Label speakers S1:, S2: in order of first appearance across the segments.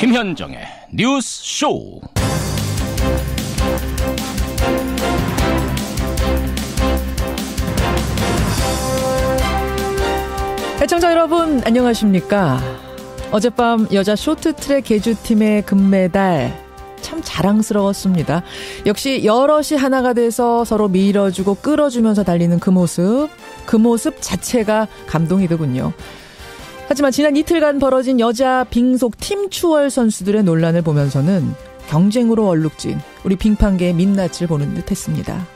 S1: 김현정의 뉴스 쇼.
S2: 시청자 여러분 안녕하십니까? 어젯밤 여자 쇼트트랙 계주팀의 금메달 참 자랑스러웠습니다. 역시 여럿이 하나가 돼서 서로 밀어주고 끌어주면서 달리는 그 모습 자체가 감동이더군요. 하지만 지난 이틀간 벌어진 여자 빙속 팀 추월 선수들의 논란을 보면서는 경쟁으로 얼룩진 우리 빙판계의 민낯을 보는 듯했습니다.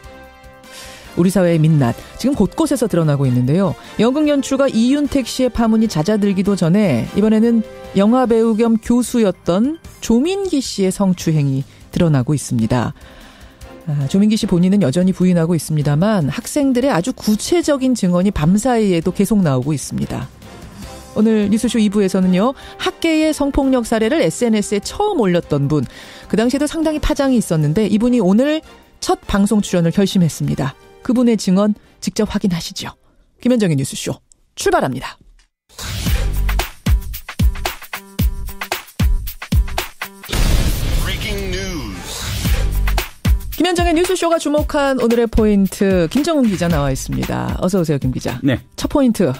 S2: 우리 사회의 민낯 지금 곳곳에서 드러나고 있는데요. 연극 연출가 이윤택 씨의 파문이 잦아들기도 전에 이번에는 영화배우 겸 교수였던 조민기 씨의 성추행이 드러나고 있습니다. 조민기 씨 본인은 여전히 부인하고 있습니다만 학생들의 아주 구체적인 증언이 밤사이에도 계속 나오고 있습니다. 오늘 뉴스쇼 2부에서는요. 학계의 성폭력 사례를 SNS에 처음 올렸던 분, 그 당시에도 상당히 파장이 있었는데 이분이 오늘 첫 방송 출연을 결심했습니다. 그분의 증언 직접 확인하시죠. 김현정의 뉴스쇼 출발합니다. 김현정의 뉴스쇼가 주목한 오늘의 포인트, 김정훈 기자 나와 있습니다. 어서 오세요, 김 기자.
S3: 네.
S2: 첫 포인트,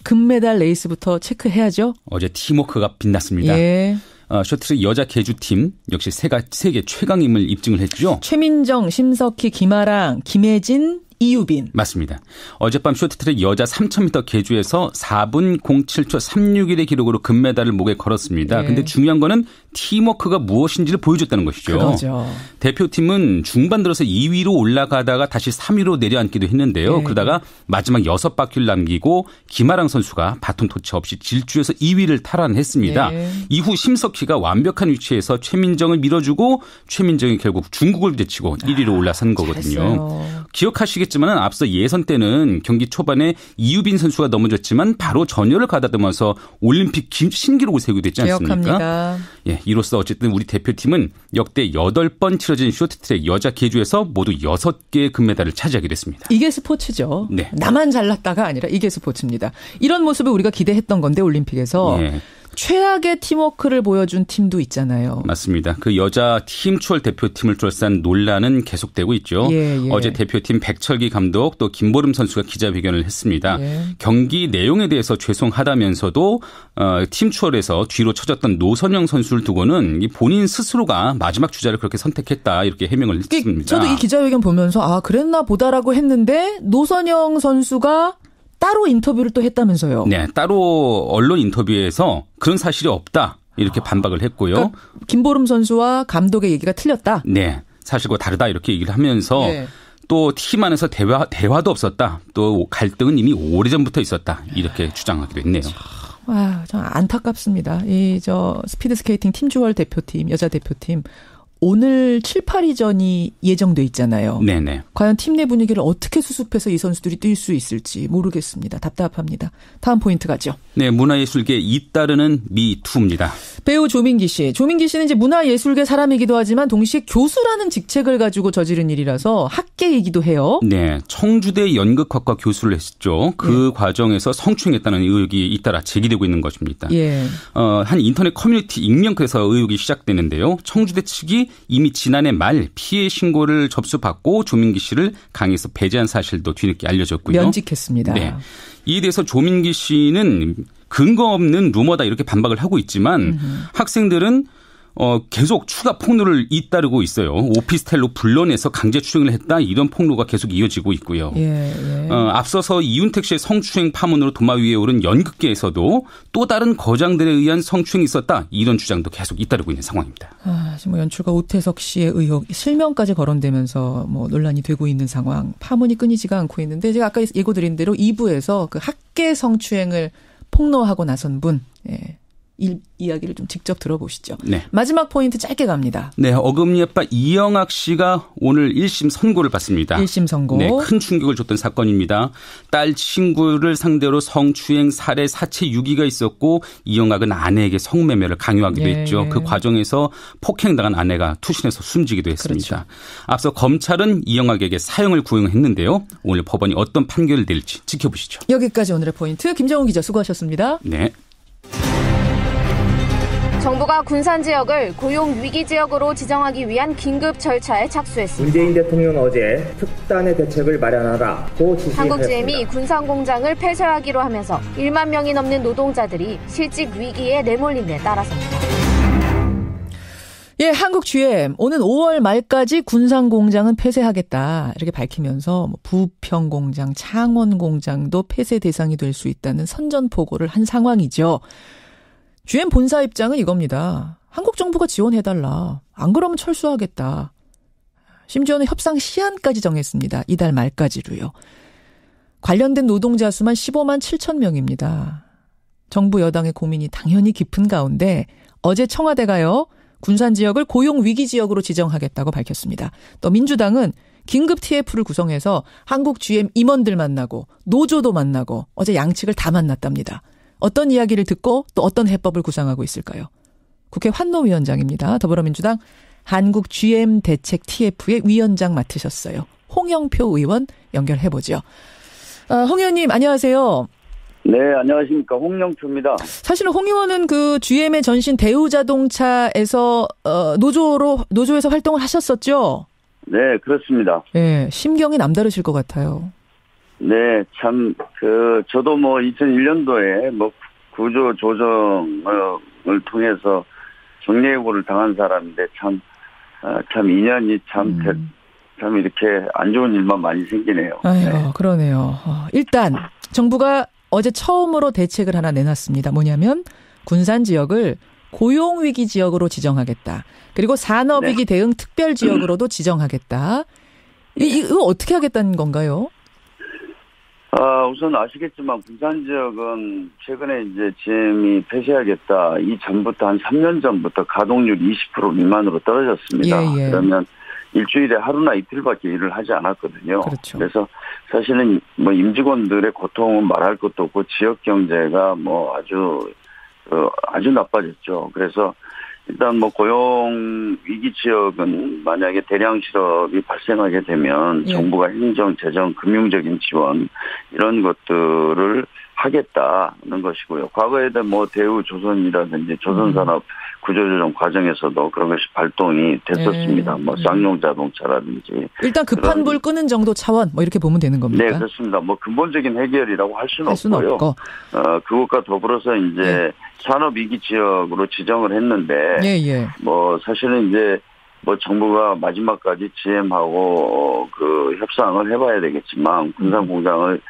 S2: 금메달 레이스부터 체크해야죠.
S3: 어제 팀워크가 빛났습니다.
S2: 예.
S3: 쇼트트랙 여자 계주팀 역시 세계 최강임을 입증을 했죠.
S2: 최민정, 심석희, 김아랑, 김혜진, 이유빈.
S3: 맞습니다. 어젯밤 쇼트트랙 여자 3000m 계주에서 4분 07초 361의 기록으로 금메달을 목에 걸었습니다.
S2: 네.
S3: 근데 중요한 거는 팀워크가 무엇인지를 보여줬다는 것이죠.
S2: 그거죠.
S3: 대표팀은 중반 들어서 2위로 올라가다가 다시 3위로 내려앉기도 했는데요.
S2: 네.
S3: 그러다가 마지막 6바퀴를 남기고 김아랑 선수가 바톤 터치 없이 질주해서 2위를 탈환했습니다.
S2: 네.
S3: 이후 심석희가 완벽한 위치에서 최민정을 밀어주고 최민정이 결국 중국을 제치고 1위로 올라선 거거든요.
S2: 잘했어요.
S3: 기억하시겠지만 앞서 예선 때는 경기 초반에 이유빈 선수가 넘어졌지만 바로 전열을 가다듬어서 올림픽 신기록을 세우게 됐지 않습니까?
S2: 기억합니다.
S3: 예, 이로써 어쨌든 우리 대표팀은 역대 8번 치러진 쇼트트랙 여자 계주에서 모두 6개의 금메달을 차지하게 됐습니다.
S2: 이게 스포츠죠.
S3: 네.
S2: 나만 잘났다가 아니라 이게 스포츠입니다. 이런 모습을 우리가 기대했던 건데 올림픽에서.
S3: 예.
S2: 최악의 팀워크를 보여준 팀도 있잖아요.
S3: 맞습니다. 그 여자 팀 추월 대표팀을 둘러싼 논란은 계속되고 있죠.
S2: 예.
S3: 어제 대표팀 백철기 감독 또 김보름 선수가 기자회견을 했습니다.
S2: 예.
S3: 경기 내용에 대해서 죄송하다면서도 팀 추월에서 뒤로 쳐졌던 노선영 선수를 두고는 본인 스스로가 마지막 주자를 그렇게 선택했다 이렇게 해명을 했습니다.
S2: 저도 이 기자회견 보면서 그랬나 보다라고 했는데 노선영 선수가 따로 인터뷰를 또 했다면서요.
S3: 네, 따로 언론 인터뷰에서 그런 사실이 없다 이렇게 반박을 했고요.
S2: 그러니까 김보름 선수와 감독의 얘기가 틀렸다.
S3: 네, 사실과 다르다 이렇게 얘기를 하면서
S2: 네.
S3: 또 팀 안에서 대화도 없었다. 또 갈등은 이미 오래전부터 있었다. 이렇게 주장하기도 했네요.
S2: 참 안타깝습니다. 스피드 스케이팅 팀 주월 대표팀, 여자 대표팀 오늘 7, 8위전이 예정돼 있잖아요.
S3: 네네.
S2: 과연 팀 내 분위기를 어떻게 수습해서 이 선수들이 뛸 수 있을지 모르겠습니다. 답답합니다. 다음 포인트 가죠.
S3: 네, 문화예술계 잇따르는 미투입니다.
S2: 배우 조민기 씨. 조민기 씨는 이제 문화예술계 사람이기도 하지만 동시에 교수라는 직책을 가지고 저지른 일이라서 학계이기도 해요.
S3: 네, 청주대 연극학과 교수를 했죠. 그 과정에서 성추행했다는 의혹이 잇따라 제기되고 있는 것입니다.
S2: 예.
S3: 한 인터넷 커뮤니티 익명에서 의혹이 시작되는데요. 청주대 측이 이미 지난해 말 피해 신고를 접수받고 조민기 씨를 강의에서 배제한 사실도 뒤늦게 알려졌고요.
S2: 면직했습니다.
S3: 네. 이에 대해서 조민기 씨는 근거 없는 루머다 이렇게 반박을 하고 있지만 학생들은 계속 추가 폭로를 잇따르고 있어요. 오피스텔로 불러내서 강제 추행을 했다 이런 폭로가 계속 이어지고 있고요.
S2: 예.
S3: 앞서서 이윤택 씨의 성추행 파문으로 도마 위에 오른 연극계에서도 또 다른 거장들에 의한 성추행이 있었다 이런 주장도 계속 잇따르고 있는 상황입니다.
S2: 지금 연출가 오태석 씨의 의혹 실명까지 거론되면서 논란이 되고 있는 상황, 파문이 끊이지가 않고 있는데 제가 아까 예고드린 대로 2부에서 그 학계 성추행을 폭로하고 나선 분. 예. 이야기를 좀 직접 들어보시죠.
S3: 네.
S2: 마지막 포인트 짧게 갑니다.
S3: 네, 어금니 아빠 이영학 씨가 오늘 1심 선고를 받습니다.
S2: 1심 선고.
S3: 네, 큰 충격을 줬던 사건입니다. 딸 친구를 상대로 성추행, 살해, 사체 유기가 있었고 이영학은 아내에게 성매매를 강요하기도 했죠. 그 과정에서 폭행당한 아내가 투신해서 숨지기도 했습니다. 그렇죠. 앞서 검찰은 이영학에게 사형을 구형했는데요. 오늘 법원이 어떤 판결을 낼지 지켜보시죠.
S2: 여기까지 오늘의 포인트. 김정훈 기자 수고하셨습니다.
S3: 네.
S4: 정부가 군산 지역을 고용 위기 지역으로 지정하기 위한 긴급 절차에 착수했습니다.
S5: 문재인 대통령은 어제 특단의 대책을 마련하라고 지시했습니다.
S4: 한국GM이 군산 공장을 폐쇄하기로 하면서 1만 명이 넘는 노동자들이 실직 위기에 내몰린 데 따라서입니다.
S2: 예, 한국GM 오는 5월 말까지 군산 공장은 폐쇄하겠다 이렇게 밝히면서 부평 공장, 창원 공장도 폐쇄 대상이 될 수 있다는 선전포고를 한 상황이죠. GM 본사 입장은 이겁니다. 한국 정부가 지원해달라. 안 그러면 철수하겠다. 심지어는 협상 시한까지 정했습니다. 이달 말까지로요. 관련된 노동자 수만 15만 7천 명입니다. 정부 여당의 고민이 당연히 깊은 가운데 어제 청와대가요. 군산 지역을 고용 위기 지역으로 지정하겠다고 밝혔습니다. 또 민주당은 긴급 TF를 구성해서 한국 GM 임원들 만나고 노조도 만나고 어제 양측을 다 만났답니다. 어떤 이야기를 듣고 또 어떤 해법을 구상하고 있을까요? 국회 환노위원장입니다. 더불어민주당 한국 GM 대책 TF의 위원장 맡으셨어요. 홍영표 의원 연결해보죠. 홍 의원님 안녕하세요.
S6: 네, 안녕하십니까. 홍영표입니다.
S2: 사실은 홍 의원은 그 GM의 전신 대우자동차에서 노조에서 활동을 하셨었죠?
S6: 네, 그렇습니다.
S2: 네, 심경이 남다르실 것 같아요.
S6: 네, 참, 저도 2001년도에 구조 조정을 통해서 정리해고를 당한 사람인데 참 인연이 참 이렇게 안 좋은 일만 많이 생기네요.
S2: 아유,
S6: 네.
S2: 그러네요. 일단 정부가 어제 처음으로 대책을 하나 내놨습니다. 뭐냐면 군산 지역을 고용위기 지역으로 지정하겠다. 그리고 산업위기
S6: 네.
S2: 대응 특별지역으로도 지정하겠다. 이거 어떻게 하겠다는 건가요?
S6: 우선 아시겠지만 군산 지역은 최근에 이제 GM이 폐쇄하겠다. 이 전부터 한 3년 전부터 가동률 20% 미만으로 떨어졌습니다.
S2: 예.
S6: 그러면 일주일에 하루나 이틀밖에 일을 하지 않았거든요.
S2: 그렇죠.
S6: 그래서 사실은 임직원들의 고통은 말할 것도 없고 지역 경제가 아주 나빠졌죠. 그래서 일단 고용 위기 지역은 만약에 대량 실업이 발생하게 되면 정부가 행정, 재정, 금융적인 지원 이런 것들을 하겠다는 것이고요. 과거에도 대우 조선이라든지 조선산업 구조조정 과정에서도 그런 것이 발동이 됐었습니다. 쌍용 자동차라든지.
S2: 일단 급한 불 끄는 정도 차원 이렇게 보면 되는 겁니까?
S6: 네, 그렇습니다. 근본적인 해결이라고 할 수는 없고요.
S2: 없고.
S6: 그것과 더불어서 이제 산업 위기 지역으로 지정을 했는데 사실은 이제 정부가 마지막까지 GM하고 협상을 해봐야 되겠지만 군산 공장을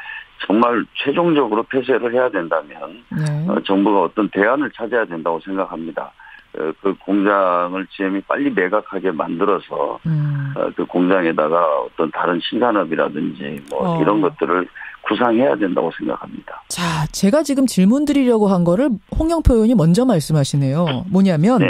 S6: 정말 최종적으로 폐쇄를 해야 된다면 정부가 어떤 대안을 찾아야 된다고 생각합니다. 그 공장을 GM이 빨리 매각하게 만들어서 그 공장에다가 어떤 다른 신산업이라든지 이런 것들을 구상해야 된다고 생각합니다.
S2: 자, 제가 지금 질문 드리려고 한 거를 홍영표 의원이 먼저 말씀하시네요. 뭐냐면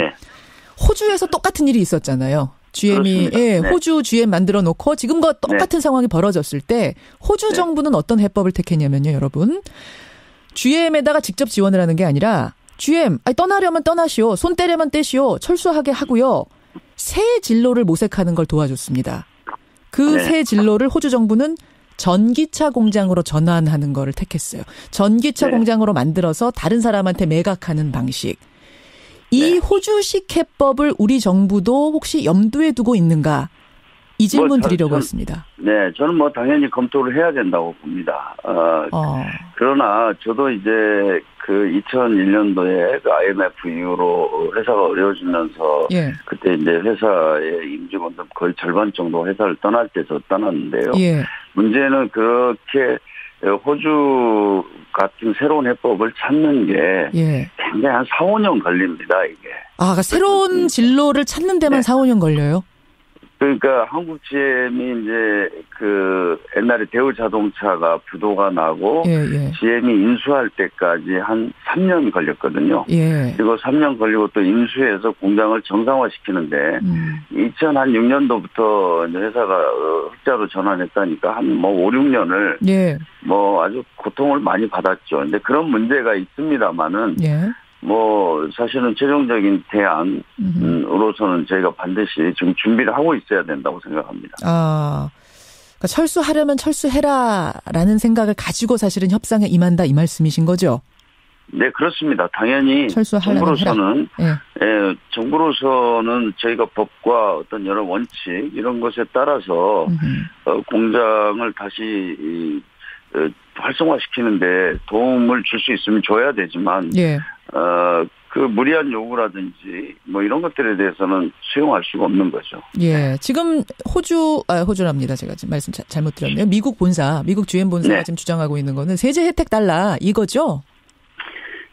S2: 호주에서 똑같은 일이 있었잖아요. GM이 호주 GM 만들어 놓고 지금과 똑같은 상황이 벌어졌을 때 호주 정부는 어떤 해법을 택했냐면요, 여러분. GM에다가 직접 지원을 하는 게 아니라 GM, 떠나려면 떠나시오. 손 떼려면 떼시오. 철수하게 하고요. 새 진로를 모색하는 걸 도와줬습니다. 그 새 진로를 호주 정부는 전기차 공장으로 전환하는 거를 택했어요. 전기차 공장으로 만들어서 다른 사람한테 매각하는 방식. 이 호주식 해법을 우리 정부도 혹시 염두에 두고 있는가? 이 질문 드리려고 했습니다.
S6: 네, 저는 당연히 검토를 해야 된다고 봅니다. 그러나 저도 이제 2001년도에 IMF 이후로 회사가 어려워지면서 그때 이제 회사의 임직원들 거의 절반 정도 회사를 떠날 때 저 떠났는데요. 문제는 그렇게 호주 같은 새로운 해법을 찾는 게 굉장히 한 4, 5년 걸립니다, 이게.
S2: 그러니까 새로운 진로를 찾는 데만 4, 5년 걸려요?
S6: 그러니까 한국 GM이 이제 옛날에 대우 자동차가 부도가 나고 GM이 인수할 때까지 한 3년 걸렸거든요. 그리고 3년 걸리고 또 인수해서 공장을 정상화시키는데 2006년도부터 회사가 흑자로 전환했다니까 한 5, 6년을 아주 고통을 많이 받았죠. 근데 그런 문제가 있습니다만은 사실은 최종적인 대안으로서는 저희가 반드시 지금 준비를 하고 있어야 된다고 생각합니다.
S2: 그러니까 철수하려면 철수해라라는 생각을 가지고 사실은 협상에 임한다 이 말씀이신 거죠?
S6: 네, 그렇습니다. 당연히 정부로서는 정부로서는 저희가 법과 어떤 여러 원칙 이런 것에 따라서 공장을 다시 활성화시키는데 도움을 줄 수 있으면 줘야 되지만 그 무리한 요구라든지 뭐 이런 것들에 대해서는 수용할 수가 없는 거죠.
S2: 예, 지금 호주랍니다. 제가 지금 말씀 잘못 드렸네요. 미국 GM 본사가 지금 주장하고 있는 거는 세제 혜택 달라 이거죠?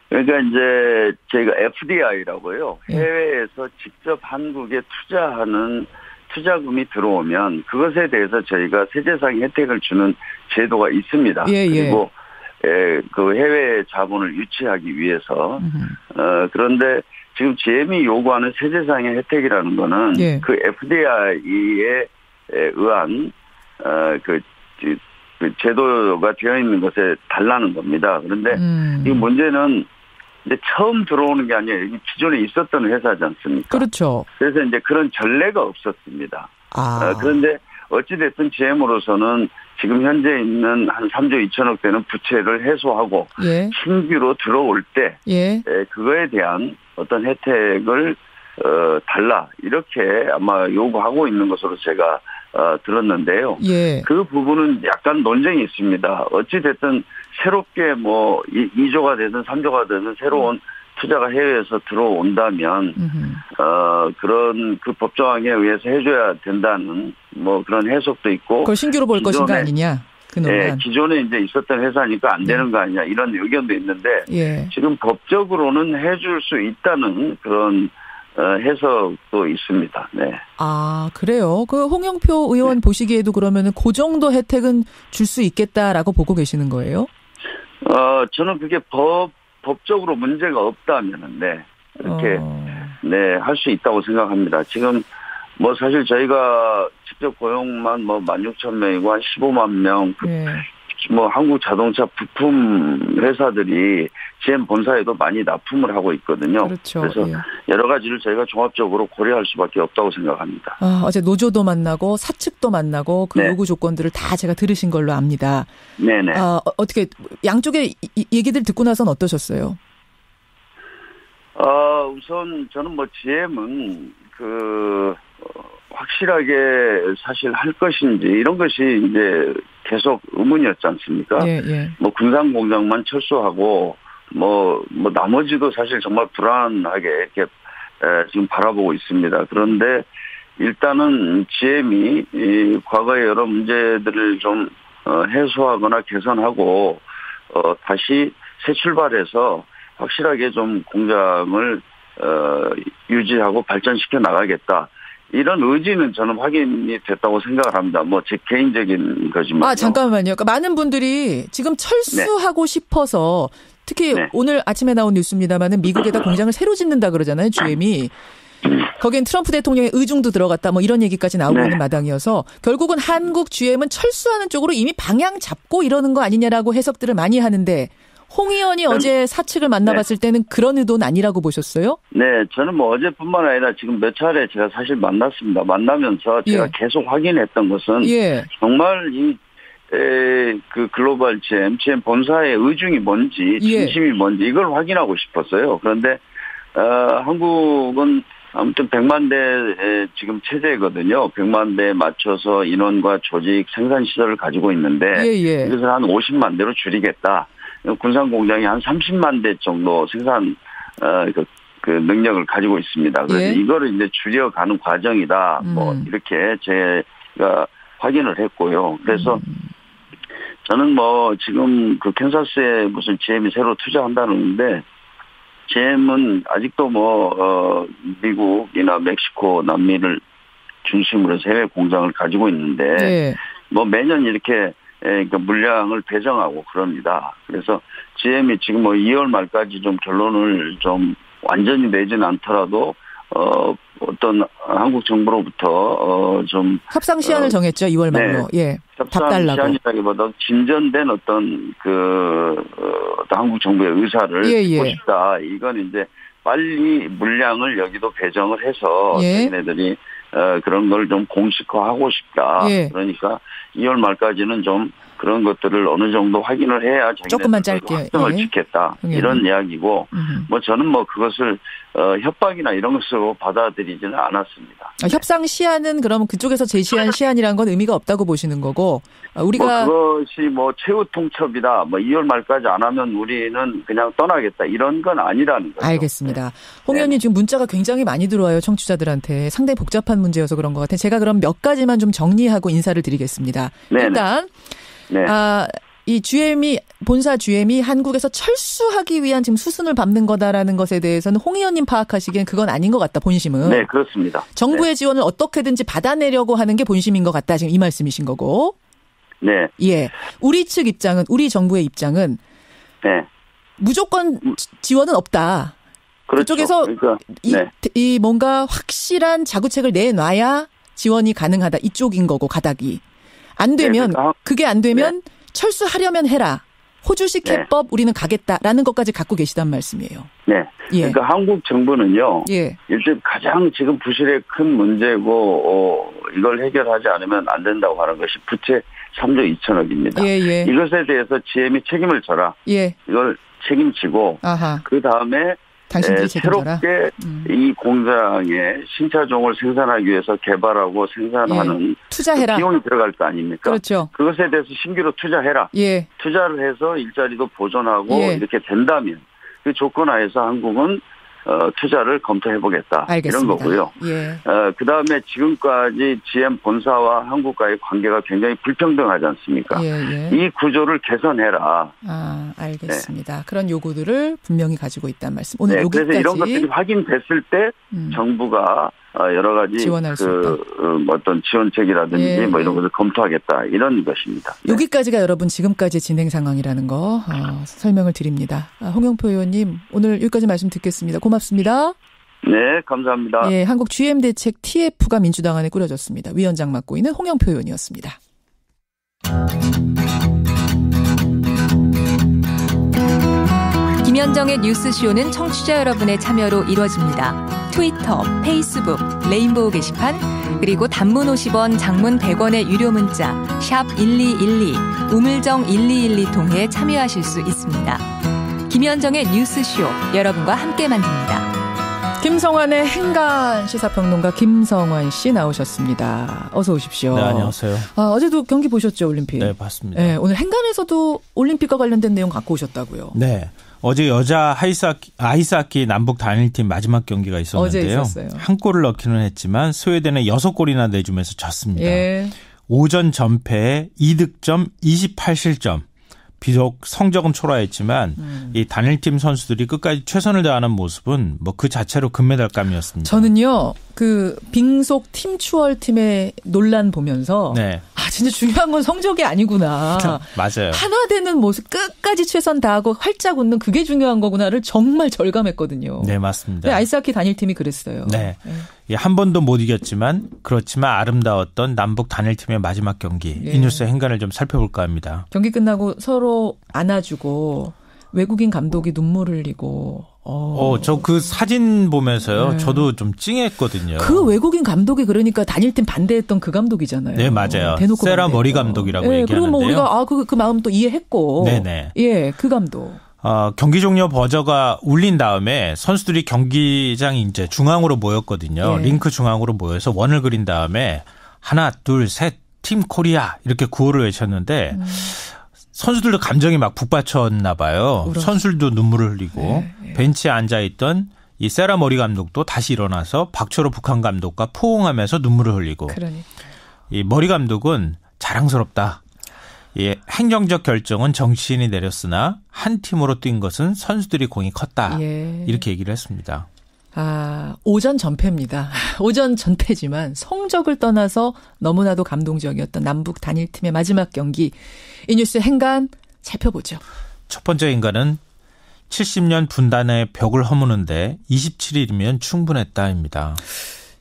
S6: 그러니까 이제 저희가 FDI라고요. 해외에서 직접 한국에 투자하는 투자금이 들어오면 그것에 대해서 저희가 세제상 혜택을 주는 제도가 있습니다. 그리고 그 해외 자본을 유치하기 위해서 그런데 지금 GM이 요구하는 세제상의 혜택이라는 거는 그 FDI에 의한 그 제도가 되어 있는 것에 달라는 겁니다. 그런데 이 문제는 이제 처음 들어오는 게 아니라 기존에 있었던 회사지 않습니까?
S2: 그렇죠.
S6: 그래서 이제 그런 전례가 없었습니다. 그런데 어찌됐든 GM으로서는 지금 현재 있는 한 3조 2천억 되는 부채를 해소하고 신규로 들어올 때 그거에 대한 어떤 혜택을 달라 이렇게 아마 요구하고 있는 것으로 제가 들었는데요. 그 부분은 약간 논쟁이 있습니다. 어찌됐든 새롭게 뭐 2조가 되든 3조가 되든 새로운 투자가 해외에서 들어온다면 그런 그 법조항에 의해서 해줘야 된다는 뭐 그런 해석도 있고
S2: 그걸 신규로 볼 것인가 아니냐.
S6: 기존에 이제 있었던 회사니까 안 되는 거 아니냐 이런 의견도 있는데 지금 법적으로는 해줄 수 있다는 그런 해석도 있습니다. 네.
S2: 그래요. 그 홍영표 의원 보시기에도 그러면은 그 정도 혜택은 줄 수 있겠다라고 보고 계시는 거예요?
S6: 저는 그게 법적으로 문제가 없다면은 이렇게 할 수 있다고 생각합니다. 지금 뭐 사실 저희가 직접 고용만 뭐 16,000명이고 한 15만 명 뭐 한국 자동차 부품 회사들이 GM 본사에도 많이 납품을 하고 있거든요.
S2: 그렇죠.
S6: 그래서 여러 가지를 저희가 종합적으로 고려할 수밖에 없다고 생각합니다.
S2: 어제 노조도 만나고 사측도 만나고 그 요구 조건들을 다 제가 들으신 걸로 압니다.
S6: 네네.
S2: 어떻게 양쪽의 얘기들 듣고 나선 어떠셨어요?
S6: 우선 저는 뭐 GM은 확실하게 사실 할 것인지 이런 것이 이제 계속 의문이었지 않습니까? 뭐 군산 공장만 철수하고 뭐 나머지도 사실 정말 불안하게 이렇게 지금 바라보고 있습니다. 그런데 일단은 GM이 과거의 여러 문제들을 좀 해소하거나 개선하고 다시 새 출발해서 확실하게 좀 공장을 유지하고 발전시켜 나가겠다. 이런 의지는 저는 확인이 됐다고 생각을 합니다. 뭐 제 개인적인 거지만.
S2: 잠깐만요. 그러니까 많은 분들이 지금 철수하고 싶어서 특히 오늘 아침에 나온 뉴스입니다만은 미국에다 공장을 새로 짓는다 그러잖아요. GM이. 거긴 트럼프 대통령의 의중도 들어갔다 뭐 이런 얘기까지 나오고 있는 마당이어서 결국은 한국 GM은 철수하는 쪽으로 이미 방향 잡고 이러는 거 아니냐라고 해석들을 많이 하는데 홍 의원이 어제 사측을 만나봤을 때는 그런 의도는 아니라고 보셨어요? 네,
S6: 저는 뭐 어제뿐만 아니라 지금 몇 차례 제가 사실 만났습니다. 만나면서 제가 계속 확인했던 것은 정말 그 글로벌 GM 본사의 의중이 뭔지, 진심이 뭔지 이걸 확인하고 싶었어요. 그런데 한국은 아무튼 100만 대 지금 체제거든요. 100만 대에 맞춰서 인원과 조직, 생산 시설을 가지고 있는데 이것을 한 50만 대로 줄이겠다. 군산 공장이 한 30만 대 정도 생산 그 능력을 가지고 있습니다. 그래서 이거를 이제 줄여가는 과정이다. 뭐 이렇게 제가 확인을 했고요. 그래서 저는 뭐 지금 그 캔사스에 무슨 GM이 새로 투자한다는데 GM은 아직도 뭐 미국이나 멕시코, 남미를 중심으로 해서 해외 공장을 가지고 있는데 뭐 매년 이렇게 그러니까 물량을 배정하고 그럽니다. 그래서 GM이 지금 뭐 2월 말까지 좀 결론을 좀 완전히 내지는 않더라도 어떤 한국 정부로부터 좀
S2: 협상 시한을 정했죠. 2월 말로.
S6: 협상 시한이라기보다 진전된 어떤 한국 정부의 의사를 듣고 싶다. 이건 이제 빨리 물량을 여기도 배정을 해서 자기네들이 그런 걸 좀 공식화하고 싶다. 그러니까 2월 말까지는 좀 그런 것들을 어느 정도 확인을 해야
S2: 조금만 짧게
S6: 확정을 짓겠다 이런 이야기고 뭐 저는 뭐 그것을 협박이나 이런 것으로 받아들이지는 않았습니다.
S2: 협상 시한은 그럼 그쪽에서 제시한 시한이란 건 의미가 없다고 보시는 거고 우리가
S6: 그것이 뭐 최후 통첩이다. 뭐 2월 말까지 안 하면 우리는 그냥 떠나겠다. 이런 건 아니라는 거죠.
S2: 알겠습니다. 홍 의원님 지금 문자가 굉장히 많이 들어와요. 청취자들한테. 상당히 복잡한 문제여서 그런 것 같아요. 제가 그럼 몇 가지만 좀 정리하고 인사를 드리겠습니다. 네네. 일단 이 GM이 본사 GM이 한국에서 철수하기 위한 지금 수순을 밟는 거다라는 것에 대해서는 홍 의원님 파악하시기엔 그건 아닌 것 같다. 본심은.
S6: 네, 그렇습니다.
S2: 정부의 지원을 어떻게든지 받아내려고 하는 게 본심인 것 같다. 지금 이 말씀이신 거고.
S6: 네.
S2: 예. 우리 측 입장은 우리 정부의 입장은 무조건 지원은 없다.
S6: 그렇죠.
S2: 그쪽에서 이 뭔가 확실한 자구책을 내놔야 지원이 가능하다. 이쪽인 거고 가닥이. 안 되면 그게 안 되면 철수하려면 해라. 호주식 해법 우리는 가겠다라는 것까지 갖고 계시단 말씀이에요.
S6: 네. 그러니까 한국 정부는요. 일단 가장 지금 부실의 큰 문제고 이걸 해결하지 않으면 안 된다고 하는 것이 부채 3조 2천억입니다. 이것에 대해서 GM이 책임을 져라. 이걸 책임지고 그다음에 새롭게 이 공장에 신차종을 생산하기 위해서 개발하고 생산하는
S2: 투자해라.
S6: 비용이 들어갈 거 아닙니까?
S2: 그렇죠.
S6: 그것에 대해서 신규로 투자해라. 투자를 해서 일자리도 보존하고 이렇게 된다면 그 조건 하에서 한국은 투자를 검토해보겠다. 이런 거고요. 그다음에 지금까지 GM 본사와 한국과의 관계가 굉장히 불평등하지 않습니까? 이 구조를 개선해라.
S2: 알겠습니다. 그런 요구들을 분명히 가지고 있다는 말씀. 오늘 여기까지.
S6: 그래서 이런 것들이 확인됐을 때 정부가 여러 가지
S2: 지원할 수 있다.
S6: 어떤 지원책이라든지 뭐 이런 것을 검토하겠다. 이런 것입니다.
S2: 여기까지가 여러분 지금까지 진행 상황이라는 거 설명을 드립니다. 홍영표 의원님 오늘 여기까지 말씀 듣겠습니다. 고맙습니다.
S6: 네, 감사합니다.
S2: 한국 GM 대책 TF가 민주당 안에 꾸려졌습니다. 위원장 맡고 있는 홍영표 의원이었습니다.
S7: 김현정의 뉴스쇼는 청취자 여러분의 참여로 이루어집니다. 트위터, 페이스북, 레인보우 게시판, 그리고 단문 50원, 장문 100원의 유료 문자 샵 1212, 우물정 1212 통해 참여하실 수 있습니다. 김현정의 뉴스쇼, 여러분과 함께 만듭니다.
S2: 김성환의 행간 시사평론가 김성환 씨 나오셨습니다. 어서 오십시오.
S8: 네, 안녕하세요.
S2: 어제도 경기 보셨죠, 올림픽?
S8: 네, 봤습니다.
S2: 오늘 행간에서도 올림픽과 관련된 내용 갖고 오셨다고요?
S8: 네. 어제 여자 아이스하키 남북 단일팀 마지막 경기가 있었는데요. 한 골을 넣기는 했지만 스웨덴에 6골이나 내주면서 졌습니다. 오전 전패에 2득점 28실점. 비록 성적은 초라했지만 이 단일팀 선수들이 끝까지 최선을 다하는 모습은 뭐 그 자체로 금메달감이었습니다.
S2: 저는요. 그 빙속 팀 추월 팀의 논란 보면서 진짜 중요한 건 성적이 아니구나.
S8: 맞아요.
S2: 하나 되는 모습 끝까지 최선 다하고 활짝 웃는 그게 중요한 거구나를 정말 절감했거든요.
S8: 네, 맞습니다.
S2: 아이스하키 단일팀이 그랬어요.
S8: 한 번도 못 이겼지만 그렇지만 아름다웠던 남북 단일팀의 마지막 경기. 이 뉴스의 행간을 좀 살펴볼까 합니다.
S2: 경기 끝나고 서로 안아주고 외국인 감독이 눈물 흘리고.
S8: 저 그 사진 보면서요. 저도 좀 찡했거든요.
S2: 그 외국인 감독이 그러니까 단일팀 반대했던 그 감독이잖아요.
S8: 네, 맞아요.
S2: 대놓고
S8: 세라 머리 감독이라고 얘기하는데요.
S2: 그리고 뭐 우리가 그 마음 또 이해했고. 그 감독.
S8: 경기 종료 버저가 울린 다음에 선수들이 경기장 이제 중앙으로 모였거든요. 링크 중앙으로 모여서 원을 그린 다음에 하나, 둘, 셋, 팀 코리아 이렇게 구호를 외쳤는데 선수들도 감정이 막 북받쳤나 봐요. 선수들도 눈물을 흘리고 벤치에 앉아있던 이 세라 머리 감독도 다시 일어나서 박철호 북한 감독과 포옹하면서 눈물을 흘리고 이 머리 감독은 자랑스럽다. 행정적 결정은 정치인이 내렸으나 한 팀으로 뛴 것은 선수들이 공이 컸다. 이렇게 얘기를 했습니다.
S2: 오전 전패입니다. 오전 전패지만 성적을 떠나서 너무나도 감동적이었던 남북 단일팀의 마지막 경기. 이 뉴스 행간 살펴보죠.
S8: 첫 번째 행간은 70년 분단의 벽을 허무는데 27일이면 충분했다입니다.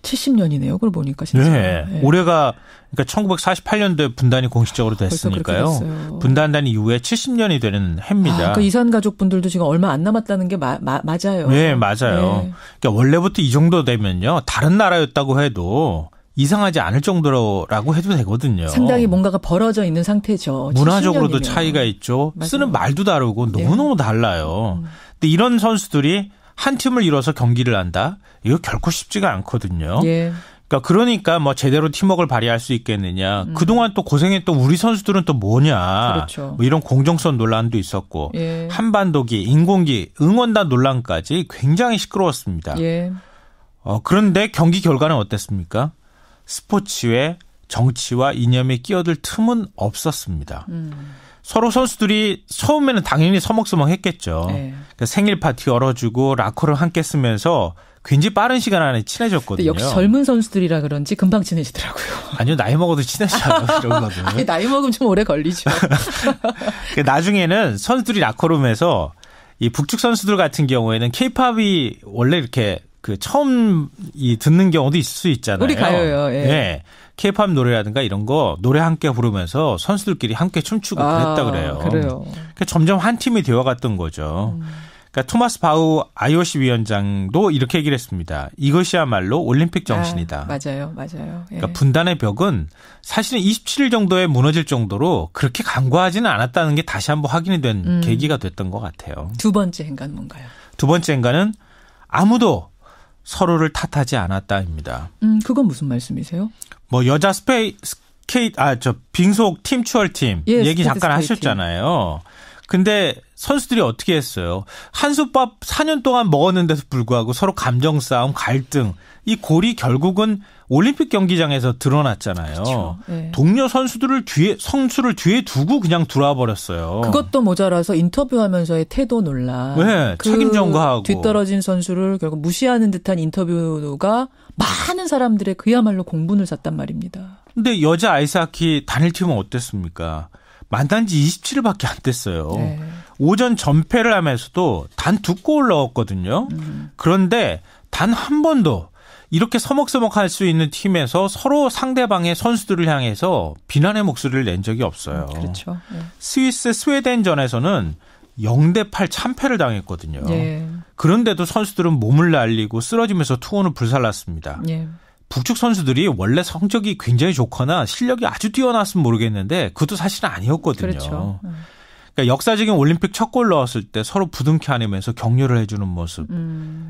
S2: 70년이네요. 그걸 보니까 진짜.
S8: 올해가 그러니까 1948년도에 분단이 공식적으로 됐으니까요. 분단단 이후에 70년이 되는 해입니다.
S2: 그 이산 가족분들도 지금 얼마 안 남았다는 게 맞아요.
S8: 네, 맞아요. 그러니까 원래부터 이 정도 되면요. 다른 나라였다고 해도 이상하지 않을 정도라고 해도 되거든요.
S2: 상당히 뭔가가 벌어져 있는 상태죠.
S8: 문화적으로도
S2: 70년이면.
S8: 차이가 있죠.
S2: 맞아요.
S8: 쓰는 말도 다르고 너무너무 달라요. 근데 이런 선수들이 한 팀을 이뤄서 경기를 한다? 이거 결코 쉽지가 않거든요.
S2: 예.
S8: 그러니까 뭐 제대로 팀워크를 발휘할 수 있겠느냐. 그동안 또 고생했던 우리 선수들은 또 뭐냐.
S2: 그렇죠.
S8: 뭐 이런 공정성 논란도 있었고
S2: 예.
S8: 한반도기, 인공기, 응원단 논란까지 굉장히 시끄러웠습니다.
S2: 예.
S8: 그런데 경기 결과는 어땠습니까? 스포츠에 정치와 이념이 끼어들 틈은 없었습니다. 서로 선수들이 처음에는 당연히 서먹서먹했겠죠.
S2: 네.
S8: 그러니까 생일 파티 열어주고 라커를 함께 쓰면서 굉장히 빠른 시간 안에 친해졌거든요.
S2: 역시 젊은 선수들이라 그런지 금방 친해지더라고요.
S8: 아니요. 나이 먹어도 친해져요. 이런 거는.
S2: 아니, 나이 먹으면 좀 오래 걸리죠.
S8: 나중에는 선수들이 라커룸에서 이 북측 선수들 같은 경우에는 K-팝이 원래 이렇게 처음 듣는 경우도 있을 수 있잖아요.
S2: 우리 가요요. 예.
S8: 네. K-팝 노래라든가 이런 거 노래 함께 부르면서 선수들끼리 함께 춤추고 그랬다 그래요.
S2: 그래요.
S8: 그러니까 점점 한 팀이 되어갔던 거죠. 그러니까 토마스 바우 IOC 위원장도 이렇게 얘기를 했습니다. 이것이야말로 올림픽 정신이다.
S2: 맞아요. 예.
S8: 그러니까 분단의 벽은 사실은 27일 정도에 무너질 정도로 그렇게 간과하지는 않았다는 게 다시 한번 확인이 된 계기가 됐던 것 같아요.
S2: 두 번째 행간 뭔가요?
S8: 두 번째 행간은 아무도 서로를 탓하지 않았다입니다.
S2: 그건 무슨 말씀이세요?
S8: 뭐 여자 빙속 팀 추월팀 얘기 잠깐 하셨잖아요. 근데 선수들이 어떻게 했어요? 한솥밥 4년 동안 먹었는데도 불구하고 서로 감정 싸움, 갈등, 이 골이 결국은 올림픽 경기장에서 드러났잖아요.
S2: 그렇죠. 네.
S8: 동료 선수를 뒤에 두고 그냥 들어와 버렸어요.
S2: 그것도 모자라서 인터뷰하면서의 태도 논란.
S8: 네, 책임 전가하고
S2: 뒤떨어진 선수를 결국 무시하는 듯한 인터뷰가 많은 사람들의 그야말로 공분을 샀단 말입니다.
S8: 근데 여자 아이스하키 단일팀은 어땠습니까? 만난 지 27일밖에 안 됐어요.
S2: 네.
S8: 오전 전패를 하면서도 단 2골 넣었거든요. 그런데 단 한 번도 이렇게 서먹서먹할 수 있는 팀에서 서로 상대방의 선수들을 향해서 비난의 목소리를 낸 적이 없어요.
S2: 그렇죠. 네.
S8: 스웨덴전에서는 0대8 참패를 당했거든요.
S2: 네.
S8: 그런데도 선수들은 몸을 날리고 쓰러지면서 투혼을 불살랐습니다.
S2: 네.
S8: 북측 선수들이 원래 성적이 굉장히 좋거나 실력이 아주 뛰어났으면 모르겠는데 그것도 사실은 아니었거든요.
S2: 그렇죠.
S8: 그러니까 역사적인 올림픽 첫 골 넣었을 때 서로 부둥켜 안으면서 격려를 해주는 모습.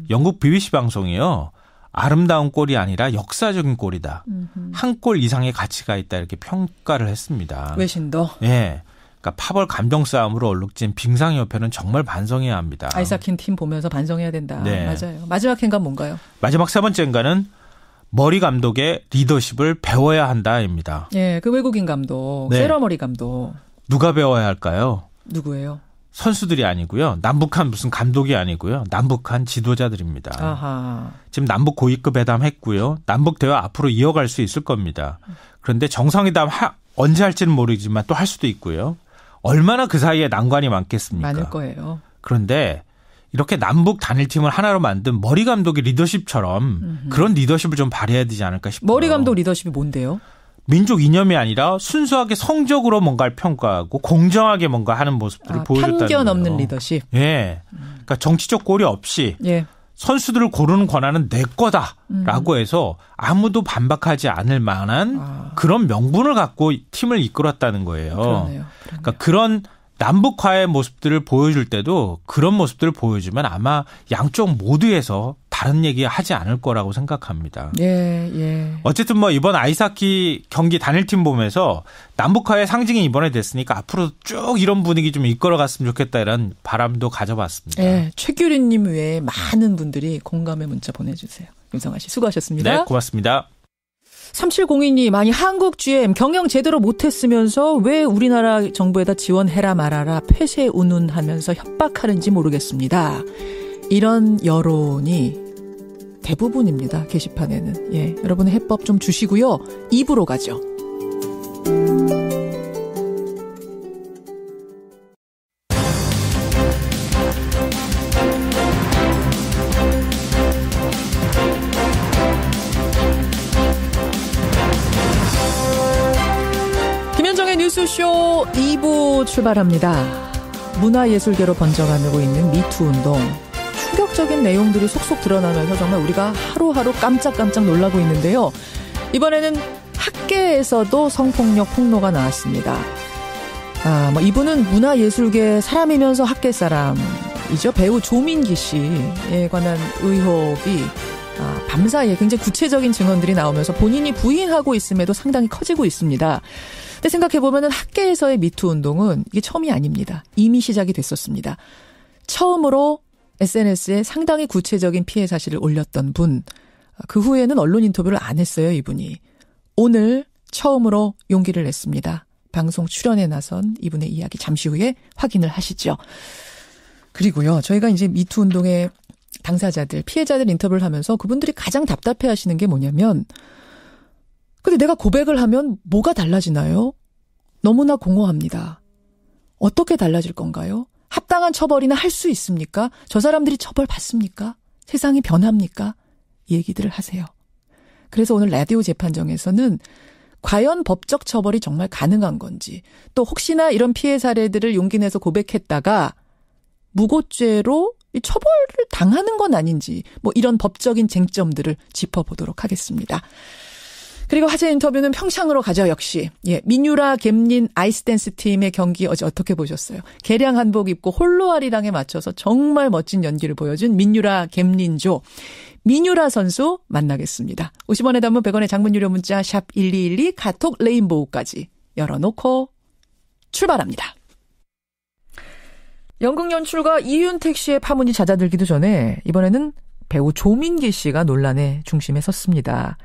S8: 영국 BBC 방송이요. 아름다운 골이 아니라 역사적인 골이다. 한 골 이상의 가치가 있다 이렇게 평가를 했습니다.
S2: 외신도.
S8: 네. 그러니까 파벌 감정 싸움으로 얼룩진 빙상협회는 정말 반성해야 합니다.
S2: 아이스하키 팀 보면서 반성해야 된다.
S8: 네.
S2: 맞아요. 마지막 행간 뭔가요?
S8: 마지막 세 번째 행간은 머리 감독의 리더십을 배워야 한다입니다.
S2: 예, 그 외국인 감독,
S8: 네.
S2: 세러머리 감독.
S8: 누가 배워야 할까요?
S2: 누구예요?
S8: 선수들이 아니고요. 남북한 무슨 감독이 아니고요. 남북한 지도자들입니다.
S2: 아하.
S8: 지금 남북 고위급 회담 했고요. 남북 대화 앞으로 이어갈 수 있을 겁니다. 그런데 정상회담 언제 할지는 모르지만 또 할 수도 있고요. 얼마나 그 사이에 난관이 많겠습니까?
S2: 많을 거예요.
S8: 그런데 이렇게 남북 단일팀을 하나로 만든 머리 감독의 리더십처럼 그런 리더십을 좀 발휘해야 되지 않을까 싶어요.
S2: 머리 감독 리더십이 뭔데요?
S8: 민족 이념이 아니라 순수하게 성적으로 뭔가를 평가하고 공정하게 뭔가 하는 모습들을 보여줬다는 거예요.
S2: 편견 없는 리더십.
S8: 예. 그러니까 정치적 고려 없이
S2: 예.
S8: 선수들을 고르는 권한은 내 거다라고 해서 아무도 반박하지 않을 만한 그런 명분을 갖고 팀을 이끌었다는 거예요.
S2: 그러네요.
S8: 그러니까 그런 남북화의 모습들을 보여줄 때도 그런 모습들을 보여주면 아마 양쪽 모두에서 다른 얘기 하지 않을 거라고 생각합니다.
S2: 예.
S8: 어쨌든 뭐 이번 아이스하키 경기 단일팀 보면서 남북화의 상징이 이번에 됐으니까 앞으로 쭉 이런 분위기 좀 이끌어갔으면 좋겠다 이런 바람도 가져봤습니다.
S2: 예. 최규리님 외에 많은 분들이 공감의 문자 보내주세요. 윤성아 씨 수고하셨습니다.
S8: 네, 고맙습니다.
S2: 3702님, 아니 한국 GM 경영 제대로 못했으면서 왜 우리나라 정부에다 지원해라 말아라 폐쇄 운운하면서 협박하는지 모르겠습니다. 이런 여론이 대부분입니다. 게시판에는. 예, 여러분의 해법 좀 주시고요. 2부로 가죠. 김현정의 뉴스쇼 2부 출발합니다. 문화예술계로 번져가고 있는 미투 운동. 충격적인 내용들이 속속 드러나면서 정말 우리가 하루하루 깜짝깜짝 놀라고 있는데요. 이번에는 학계에서도 성폭력 폭로가 나왔습니다. 이분은 문화예술계 사람이면서 학계 사람이죠. 배우 조민기 씨에 관한 의혹이 밤사이에 굉장히 구체적인 증언들이 나오면서 본인이 부인하고 있음에도 상당히 커지고 있습니다. 근데 생각해보면 학계에서의 미투 운동은 이게 처음이 아닙니다. 이미 시작이 됐었습니다. 처음으로 SNS에 상당히 구체적인 피해 사실을 올렸던 분, 그 후에는 언론 인터뷰를 안 했어요, 이분이. 오늘 처음으로 용기를 냈습니다. 방송 출연에 나선 이분의 이야기 잠시 후에 확인을 하시죠. 그리고요, 저희가 이제 미투 운동의 당사자들, 피해자들 인터뷰를 하면서 그분들이 가장 답답해 하시는 게 뭐냐면, 근데 내가 고백을 하면 뭐가 달라지나요? 너무나 공허합니다. 어떻게 달라질 건가요? 합당한 처벌이나 할 수 있습니까? 저 사람들이 처벌 받습니까? 세상이 변합니까? 얘기들을 하세요. 그래서 오늘 라디오 재판정에서는 과연 법적 처벌이 정말 가능한 건지, 또 혹시나 이런 피해 사례들을 용기 내서 고백했다가 무고죄로 처벌을 당하는 건 아닌지, 이런 법적인 쟁점들을 짚어보도록 하겠습니다. 그리고 화제 인터뷰는 평창으로 가죠, 역시. 민유라 갬린 아이스댄스 팀의 경기 어제 어떻게 보셨어요? 개량 한복 입고 홀로아리랑에 맞춰서 정말 멋진 연기를 보여준 민유라 갬린조. 민유라 선수 만나겠습니다. 50원에 담은 100원의 장문 유료 문자 샵 1212 카톡 레인보우까지 열어놓고 출발합니다. 연극 연출가 이윤택 씨의 파문이 잦아들기도 전에 이번에는 배우 조민기 씨가 논란의 중심에 섰습니다.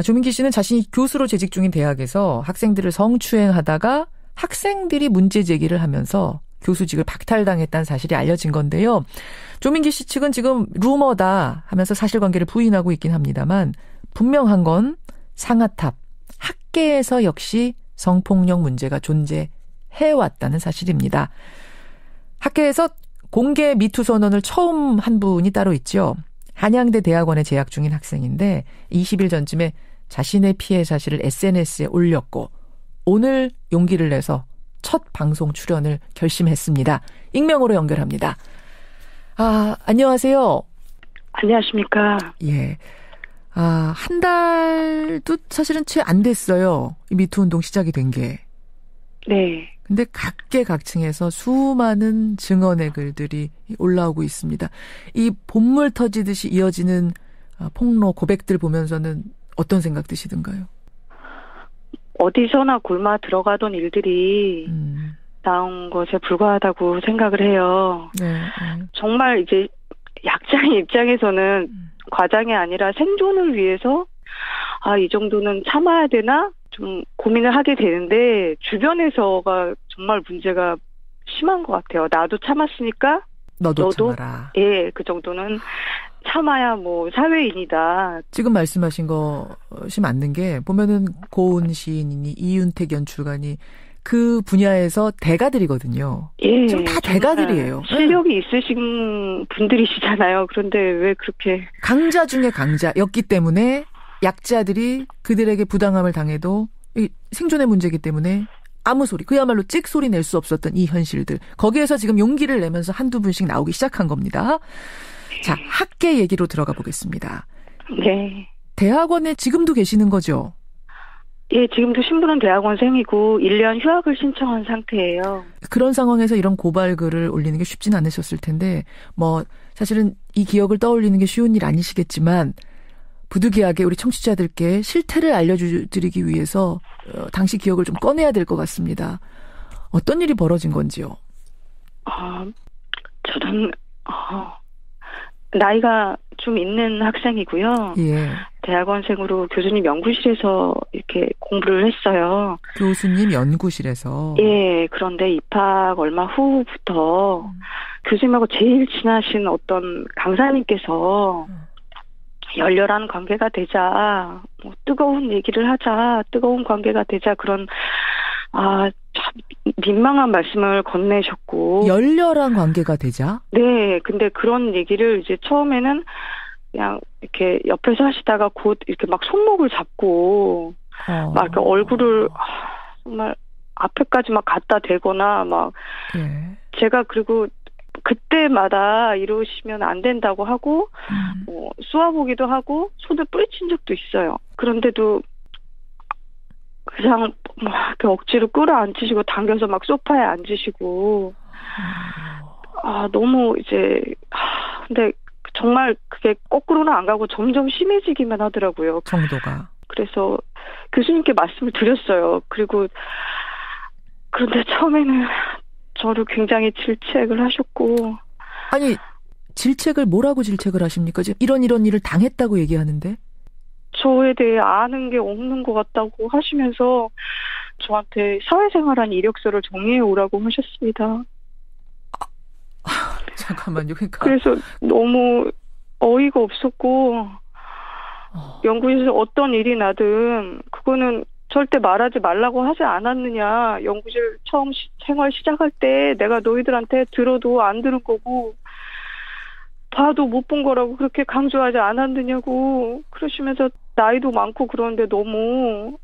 S2: 조민기 씨는 자신이 교수로 재직 중인 대학에서 학생들을 성추행하다가 학생들이 문제 제기를 하면서 교수직을 박탈당했다는 사실이 알려진 건데요. 조민기 씨 측은 지금 루머다 하면서 사실관계를 부인하고 있긴 합니다만 분명한 건 상아탑, 학계에서 역시 성폭력 문제가 존재해왔다는 사실입니다. 학계에서 공개 미투 선언을 처음 한 분이 따로 있죠. 한양대 대학원에 재학 중인 학생인데 20일 전쯤에 자신의 피해 사실을 SNS에 올렸고 오늘 용기를 내서 첫 방송 출연을 결심했습니다. 익명으로 연결합니다. 안녕하세요.
S9: 안녕하십니까.
S2: 예. 한 달도 사실은 채 안 됐어요. 이 미투 운동 시작이 된 게.
S9: 네.
S2: 근데 각계각층에서 수많은 증언의 글들이 올라오고 있습니다. 이 본물 터지듯이 이어지는 폭로, 고백들 보면서는 어떤 생각 드시던가요?
S9: 어디서나 굶어 들어가던 일들이 나온 것에 불과하다고 생각을 해요. 네. 정말 이제 약자의 입장에서는 과장이 아니라 생존을 위해서 이 정도는 참아야 되나? 좀 고민을 하게 되는데 주변에서가 정말 문제가 심한 것 같아요. 나도 참았으니까
S2: 너도 참아라.
S9: 예, 그 정도는 참아야 사회인이다.
S2: 지금 말씀하신 것이 맞는 게 보면은 고은 시인이니 이윤택 연출가니 그 분야에서 대가들이거든요.
S9: 예,
S2: 지금 다 대가들이에요.
S9: 실력이 있으신 분들이시잖아요. 그런데 왜 그렇게
S2: 강자 중에 강자였기 때문에 약자들이 그들에게 부당함을 당해도 생존의 문제이기 때문에 아무 소리, 그야말로 찍소리 낼 수 없었던 이 현실들. 거기에서 지금 용기를 내면서 한두 분씩 나오기 시작한 겁니다. 자, 학계 얘기로 들어가 보겠습니다.
S9: 네.
S2: 대학원에 지금도 계시는 거죠?
S9: 예, 지금도 신분은 대학원생이고 1년 휴학을 신청한 상태예요.
S2: 그런 상황에서 이런 고발글을 올리는 게 쉽진 않으셨을 텐데 사실은 이 기억을 떠올리는 게 쉬운 일 아니시겠지만 부득이하게 우리 청취자들께 실태를 알려드리기 위해서 당시 기억을 좀 꺼내야 될 것 같습니다. 어떤 일이 벌어진 건지요?
S9: 저는 나이가 좀 있는 학생이고요.
S2: 예.
S9: 대학원생으로 교수님 연구실에서 이렇게 공부를 했어요.
S2: 교수님 연구실에서?
S9: 예, 그런데 입학 얼마 후부터 교수님하고 제일 친하신 어떤 강사님께서 열렬한 관계가 되자, 뜨거운 얘기를 하자, 뜨거운 관계가 되자, 그런, 참 민망한 말씀을 건네셨고.
S2: 열렬한 관계가 되자?
S9: 네, 근데 그런 얘기를 이제 처음에는 그냥 이렇게 옆에서 하시다가 곧 이렇게 막 손목을 잡고, 막 이렇게 얼굴을 정말 앞에까지 막 갖다 대거나 제가 그리고 그때마다 이러시면 안 된다고 하고 쏘아보기도 하고 손을 뿌리친 적도 있어요. 그런데도 그냥 막 억지로 끌어앉히시고 당겨서 막 소파에 앉으시고 너무 이제 근데 정말 그게 거꾸로는 안 가고 점점 심해지기만 하더라고요.
S2: 정도가.
S9: 그래서 교수님께 말씀을 드렸어요. 그런데 처음에는 저를 굉장히 질책을 하셨고.
S2: 아니, 뭐라고 질책을 하십니까? 지금 이런 일을 당했다고 얘기하는데?
S9: 저에 대해 아는 게 없는 것 같다고 하시면서 저한테 사회생활한 이력서를 정리해 오라고 하셨습니다.
S2: 잠깐만요. 그러니까.
S9: 그래서 너무 어이가 없었고 연구실에서 어떤 일이 나든 그거는 절대 말하지 말라고 하지 않았느냐. 연구실 처음 생활 시작할 때 내가 너희들한테 들어도 안 들은 거고 봐도 못 본 거라고 그렇게 강조하지 않았느냐고 그러시면서 나이도 많고 그런데 너무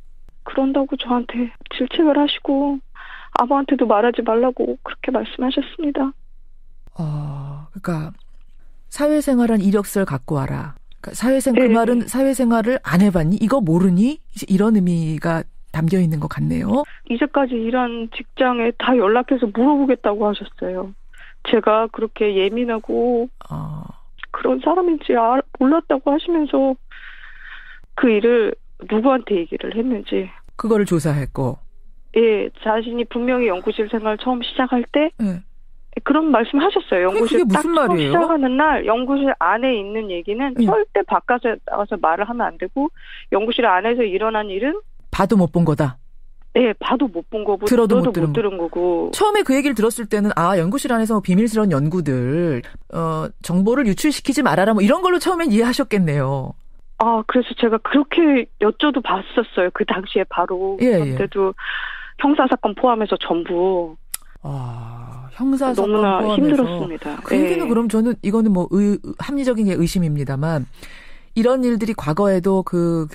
S9: 그런다고 저한테 질책을 하시고 아무한테도 말하지 말라고 그렇게 말씀하셨습니다.
S2: 그러니까 사회생활한 이력서를 갖고 와라. 그러니까
S9: 네.
S2: 그 말은 사회생활을 안 해봤니? 이거 모르니? 이제 이런 의미가 담겨 있는 것 같네요.
S9: 이제까지 일한 직장에 다 연락해서 물어보겠다고 하셨어요. 제가 그렇게 예민하고 그런 사람인지 몰랐다고 하시면서 그 일을 누구한테 얘기를 했는지.
S2: 그거를 조사했고.
S9: 예, 자신이 분명히 연구실 생활 처음 시작할 때 그런 말씀하셨어요. 연구실 딱 처음 시작하는 날 연구실 안에 있는 얘기는 절대 바깥에 나가서 말을 하면 안 되고 연구실 안에서 일어난 일은
S2: 봐도 못 본 거다.
S9: 네, 봐도 못 본 거고
S2: 들어도 못
S9: 들은 거고.
S2: 처음에 그 얘기를 들었을 때는 연구실 안에서 비밀스러운 연구들 정보를 유출시키지 말아라 뭐 이런 걸로 처음엔 이해하셨겠네요.
S9: 그래서 제가 그렇게 여쭤도 봤었어요. 그 당시에 바로. 그런데도 형사사건 포함해서 전부.
S2: 형사사건
S9: 너무나
S2: 포함해서.
S9: 힘들었습니다.
S2: 그 얘기는 그럼 저는 이거는 뭐 합리적인 게 의심입니다만 이런 일들이 과거에도 그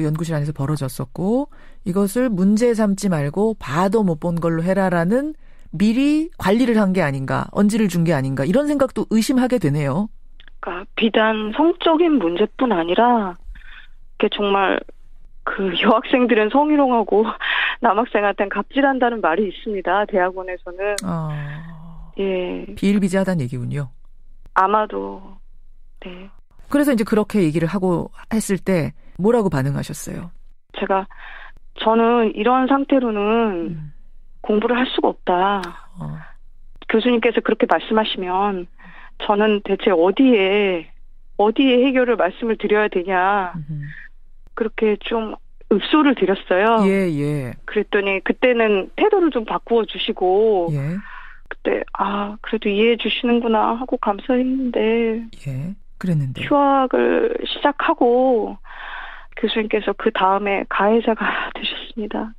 S2: 연구실 안에서 벌어졌었고 이것을 문제 삼지 말고 봐도 못 본 걸로 해라라는 미리 관리를 한 게 아닌가, 언지를 준 게 아닌가 이런 생각도 의심하게 되네요.
S9: 그러니까 비단 성적인 문제뿐 아니라 그게 정말 그 여학생들은 성희롱하고 남학생한테는 갑질한다는 말이 있습니다. 대학원에서는. 예.
S2: 비일비재하다는 얘기군요.
S9: 아마도. 네.
S2: 그래서 이제 그렇게 얘기를 하고 했을 때 뭐라고 반응하셨어요?
S9: 저는 이런 상태로는 공부를 할 수가 없다. 교수님께서 그렇게 말씀하시면 저는 대체 어디에 해결을 말씀을 드려야 되냐. 그렇게 좀 읍소를 드렸어요.
S2: 예.
S9: 그랬더니 그때는 태도를 좀 바꾸어 주시고 그때 그래도 이해해 주시는구나 하고 감사했는데
S2: 그랬는데
S9: 휴학을 시작하고 교수님께서 그 다음에 가해자가 되셨습니다.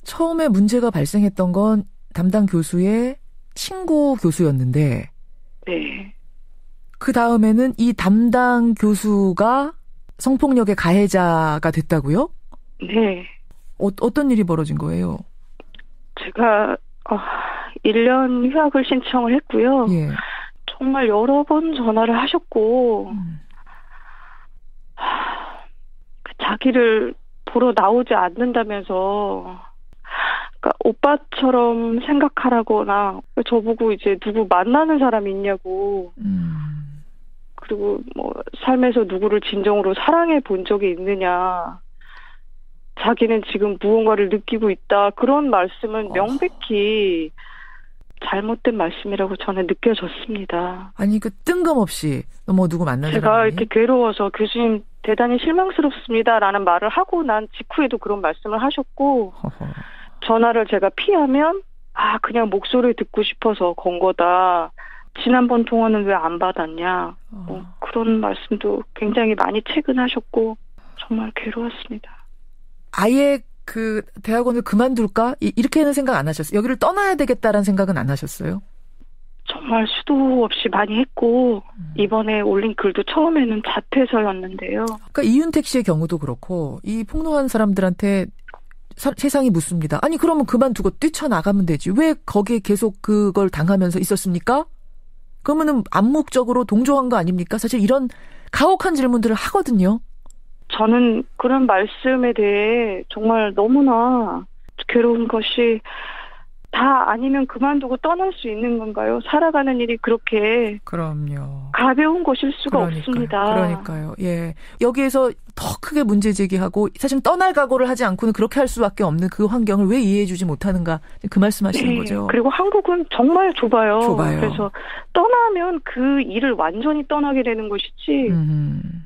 S2: 처음에 문제가 발생했던 건 담당 교수의 친구 교수였는데
S9: 네.
S2: 그 다음에는 이 담당 교수가 성폭력의 가해자가 됐다고요?
S9: 네.
S2: 어떤 일이 벌어진 거예요?
S9: 제가 1년 휴학을 신청을 했고요. 정말 여러 번 전화를 하셨고 자기를 보러 나오지 않는다면서 그러니까 오빠처럼 생각하라거나 저보고 이제 누구 만나는 사람이 있냐고 그리고 뭐 삶에서 누구를 진정으로 사랑해 본 적이 있느냐 자기는 지금 무언가를 느끼고 있다 그런 말씀은 명백히 잘못된 말씀이라고 저는 느껴졌습니다.
S2: 아니 그 뜬금없이 뭐 누구 만나는
S9: 제가
S2: 사람이?
S9: 이렇게 괴로워서 교수님 대단히 실망스럽습니다라는 말을 하고 난 직후에도 그런 말씀을 하셨고 전화를 제가 피하면 그냥 목소리 듣고 싶어서 건 거다. 지난번 통화는 왜 안 받았냐. 그런 말씀도 굉장히 많이 최근 하셨고 정말 괴로웠습니다.
S2: 아예 그 대학원을 그만둘까? 이렇게는 생각 안 하셨어요? 여기를 떠나야 되겠다라는 생각은 안 하셨어요?
S9: 정말 수도 없이 많이 했고 이번에 올린 글도 처음에는 자퇴서였는데요.
S2: 그러니까 이윤택 씨의 경우도 그렇고 이 폭로한 사람들한테 세상이 묻습니다. 아니 그러면 그만두고 뛰쳐나가면 되지. 왜 거기에 계속 그걸 당하면서 있었습니까? 그러면은 암묵적으로 동조한 거 아닙니까? 사실 이런 가혹한 질문들을 하거든요.
S9: 저는 그런 말씀에 대해 정말 너무나 괴로운 것이 다 아니면 그만두고 떠날 수 있는 건가요? 살아가는 일이 그렇게
S2: 그럼요.
S9: 가벼운 것일 수가 없습니다.
S2: 그러니까요. 예. 여기에서 더 크게 문제 제기하고 사실 떠날 각오를 하지 않고는 그렇게 할 수밖에 없는 그 환경을 왜 이해해 주지 못하는가 그 말씀하시는 거죠.
S9: 그리고 한국은 정말 좁아요. 그래서 떠나면 그 일을 완전히 떠나게 되는 것이지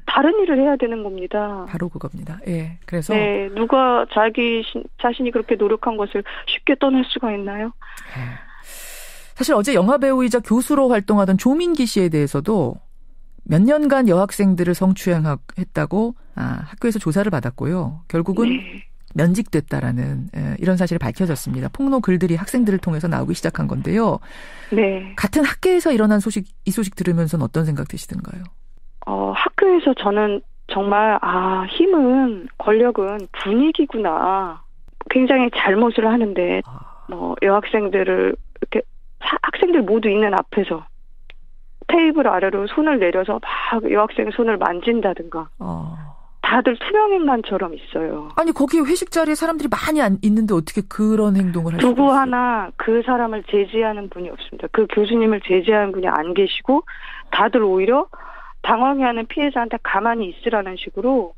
S9: 다른 일을 해야 되는 겁니다.
S2: 바로 그겁니다. 예. 그래서
S9: 네, 누가 자기 자신이 그렇게 노력한 것을 쉽게 떠날 수가 있나요?
S2: 예. 사실 어제 영화배우이자 교수로 활동하던 조민기 씨에 대해서도 몇 년간 여학생들을 성추행했다고 학교에서 조사를 받았고요. 결국은 면직됐다라는 이런 사실이 밝혀졌습니다. 폭로 글들이 학생들을 통해서 나오기 시작한 건데요.
S9: 네.
S2: 같은 학계에서 일어난 이 소식 들으면서는 어떤 생각 드시던가요?
S9: 학교에서 저는 정말 힘은 권력은 분위기구나. 굉장히 잘못을 하는데 여학생들을 이렇게 학생들 모두 있는 앞에서 테이블 아래로 손을 내려서 막 여학생 손을 만진다든가. 다들 투명인간처럼 있어요.
S2: 아니 거기 회식 자리에 사람들이 많이 있는데 어떻게 그런 행동을 할 수 있어요?
S9: 누구 하나 그 사람을 제지하는 분이 없습니다. 그 교수님을 제지하는 분이 안 계시고 다들 오히려 당황해하는 피해자한테 가만히 있으라는 식으로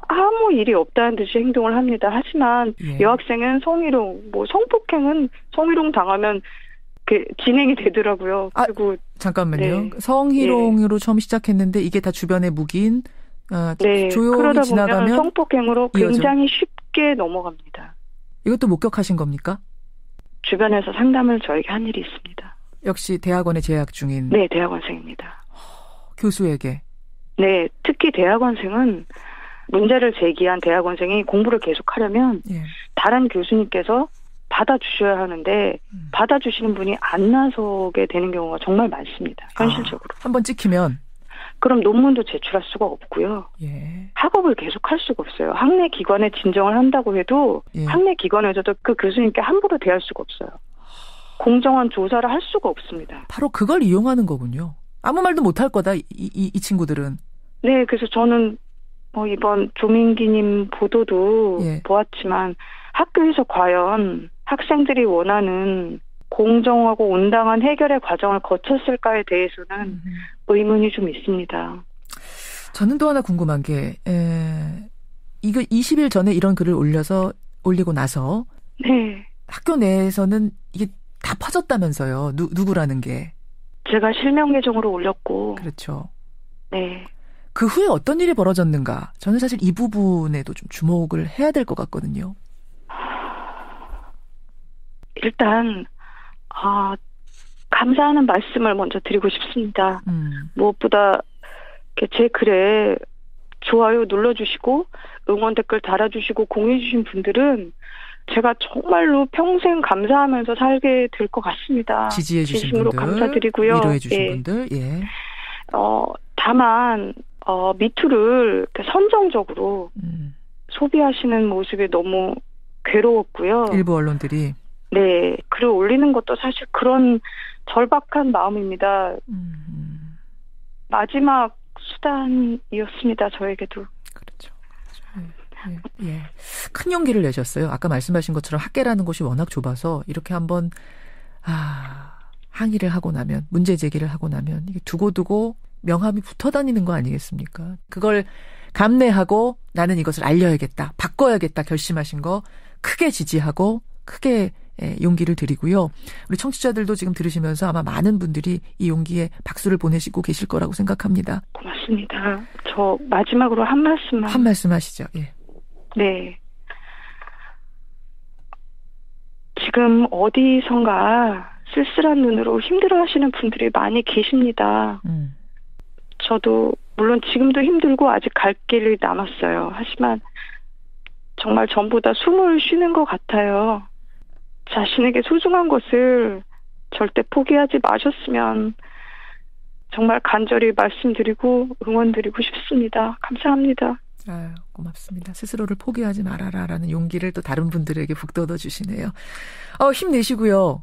S9: 아무 일이 없다는 듯이 행동을 합니다. 하지만 여학생은 성희롱, 성폭행은 성희롱 당하면 진행이 되더라고요. 그리고
S2: 잠깐만요. 성희롱으로 처음 시작했는데 이게 다 주변에 묵인 조용히
S9: 그러다
S2: 지나가면
S9: 보면 성폭행으로 굉장히 쉽게 넘어갑니다.
S2: 이것도 목격하신 겁니까?
S9: 주변에서 상담을 저에게 한 일이 있습니다.
S2: 역시 대학원에 재학 중인.
S9: 네, 대학원생입니다.
S2: 교수에게.
S9: 네, 특히 대학원생은 문제를 제기한 대학원생이 공부를 계속하려면 다른 교수님께서 받아주셔야 하는데 받아주시는 분이 안 나서게 되는 경우가 정말 많습니다. 현실적으로.
S2: 한번 찍히면?
S9: 그럼 논문도 제출할 수가 없고요. 학업을 계속할 수가 없어요. 학내 기관에 진정을 한다고 해도 학내 기관에서도 그 교수님께 함부로 대할 수가 없어요. 공정한 조사를 할 수가 없습니다.
S2: 바로 그걸 이용하는 거군요. 아무 말도 못할 거다, 이 친구들은.
S9: 네, 그래서 저는 이번 조민기님 보도도 보았지만 학교에서 과연 학생들이 원하는 공정하고 온당한 해결의 과정을 거쳤을까에 대해서는 의문이 좀 있습니다.
S2: 저는 또 하나 궁금한 게 이거 20일 전에 이런 글을 올리고 나서 학교 내에서는 이게 다 퍼졌다면서요. 누구라는 게.
S9: 제가 실명 계정으로 올렸고.
S2: 그렇죠.
S9: 네.
S2: 그 후에 어떤 일이 벌어졌는가. 저는 사실 이 부분에도 좀 주목을 해야 될 것 같거든요.
S9: 일단 감사하는 말씀을 먼저 드리고 싶습니다. 무엇보다 제 글에 좋아요 눌러주시고 응원 댓글 달아주시고 공유해주신 분들은 제가 정말로 평생 감사하면서 살게 될 것 같습니다.
S2: 지지해주신
S9: 진심으로
S2: 분들,
S9: 감사드리고요.
S2: 위로해주신 분들,
S9: 다만 미투를 선정적으로 소비하시는 모습이 너무 괴로웠고요.
S2: 일부 언론들이.
S9: 네, 글을 올리는 것도 사실 그런 절박한 마음입니다. 마지막 수단이었습니다, 저에게도.
S2: 그렇죠. 큰 용기를 내셨어요. 아까 말씀하신 것처럼 학계라는 곳이 워낙 좁아서 이렇게 한번 항의를 하고 나면, 문제 제기를 하고 나면 이게 두고두고 명함이 붙어 다니는 거 아니겠습니까? 그걸 감내하고 나는 이것을 알려야겠다, 바꿔야겠다 결심하신 거 크게 지지하고 크게 용기를 드리고요. 우리 청취자들도 지금 들으시면서 아마 많은 분들이 이 용기에 박수를 보내시고 계실 거라고 생각합니다.
S9: 고맙습니다. 저 마지막으로 한 말씀
S2: 하시죠. 예.
S9: 네. 지금 어디선가 쓸쓸한 눈으로 힘들어하시는 분들이 많이 계십니다. 저도 물론 지금도 힘들고 아직 갈 길이 남았어요. 하지만 정말 전부 다 숨을 쉬는 것 같아요. 자신에게 소중한 것을 절대 포기하지 마셨으면 정말 간절히 말씀드리고 응원드리고 싶습니다. 감사합니다.
S2: 아유, 고맙습니다. 스스로를 포기하지 말아라라는 용기를 또 다른 분들에게 북돋워 주시네요. 힘내시고요.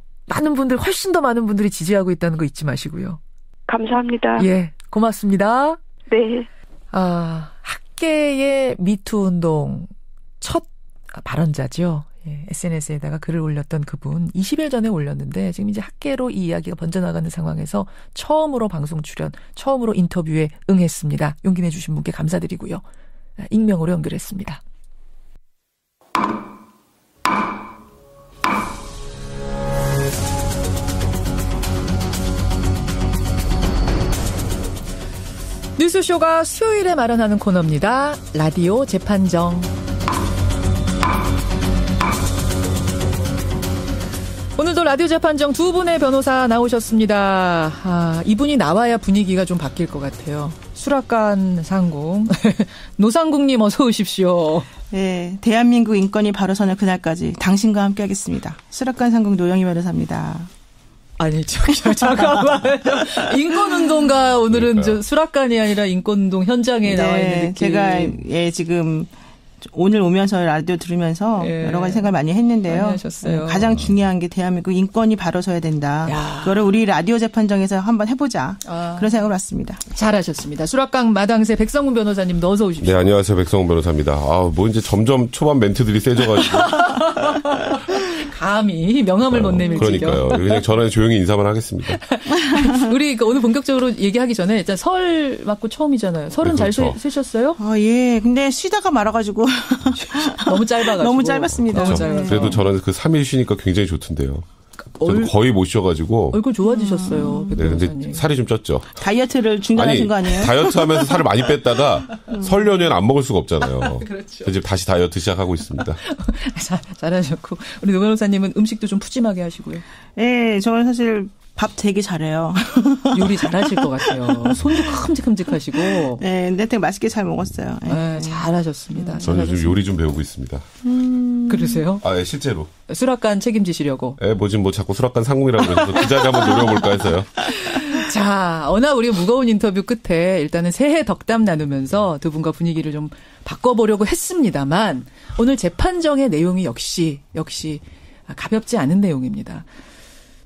S2: 훨씬 더 많은 분들이 지지하고 있다는 거 잊지 마시고요.
S9: 감사합니다.
S2: 예, 고맙습니다.
S9: 네.
S2: 학계의 미투 운동 첫 발언자죠. 예, SNS에다가 글을 올렸던 그분 20일 전에 올렸는데 지금 이제 학계로 이 이야기가 번져나가는 상황에서 처음으로 방송 출연, 처음으로 인터뷰에 응했습니다. 용기 내주신 분께 감사드리고요. 익명으로 연결했습니다. 뉴스쇼가 수요일에 마련하는 코너입니다. 라디오 재판정. 오늘도 라디오 재판정 두 분의 변호사 나오셨습니다. 이분이 나와야 분위기가 좀 바뀔 것 같아요. 수락관 상공 노상국님 어서 오십시오.
S10: 네, 대한민국 인권이 바로 서는 그날까지 당신과 함께하겠습니다. 수락관 상공 노영희 변호사입니다.
S2: 아니 잠깐만. 인권운동가 오늘은 저 수락관이 아니라 인권운동 현장에 나와 있는 느낌.
S10: 제가 지금 오늘 오면서 라디오 들으면서 여러 가지 생각을 많이 했는데요.
S2: 많이 하셨어요.
S10: 가장 중요한 게 대한민국 인권이 바로 서야 된다. 그거를 우리 라디오 재판정에서 한번 해보자. 그런 생각을 왔습니다.
S2: 잘하셨습니다. 수락관 마당새 백성훈 변호사님도 어서 오십시오.
S11: 네, 안녕하세요. 백성훈 변호사입니다. 뭐 이제 점점 초반 멘트들이 세져가지고.
S2: 감히 명함을 못 내밀지요.
S11: 그러니까요. 그냥 저는 조용히 인사만 하겠습니다.
S2: 우리 오늘 본격적으로 얘기하기 전에 일단 설 맞고 처음이잖아요. 설은 네, 그렇죠. 잘 쓰셨어요?
S10: 예. 근데 쉬다가 말아가지고.
S2: 너무 짧아가지고.
S10: 너무 짧았습니다.
S11: 그렇죠. 너무 짧아서. 그래도 저는 그 3일 쉬니까 굉장히 좋던데요. 저도 거의 못 쉬어가지고.
S2: 얼굴 좋아지셨어요.
S11: 네, 근데 살이 좀 쪘죠.
S10: 다이어트를 중단하신 거 아니에요?
S11: 다이어트 하면서 살을 많이 뺐다가 설 연휴에는 안 먹을 수가 없잖아요.
S2: 그렇죠.
S11: 이제 다시 다이어트 시작하고 있습니다.
S2: 잘하셨고. 우리 노 변호사님은 음식도 좀 푸짐하게 하시고요.
S10: 네, 저는 사실 밥 되게 잘해요.
S2: 요리 잘하실 것 같아요. 손도 큼직큼직하시고.
S10: 네, 근데 되게 맛있게 잘 먹었어요.
S2: 네, 잘하셨습니다.
S11: 저는 요즘 요리 좀 배우고 있습니다.
S2: 그러세요?
S11: 네, 실제로.
S2: 수락관 책임지시려고.
S11: 네, 지금 자꾸 수락관 상공이라고 그래서 그 자리 한번 노려볼까 해서요.
S2: 자, 워낙 우리 무거운 인터뷰 끝에 일단은 새해 덕담 나누면서 두 분과 분위기를 좀 바꿔보려고 했습니다만 오늘 재판정의 내용이 역시 가볍지 않은 내용입니다.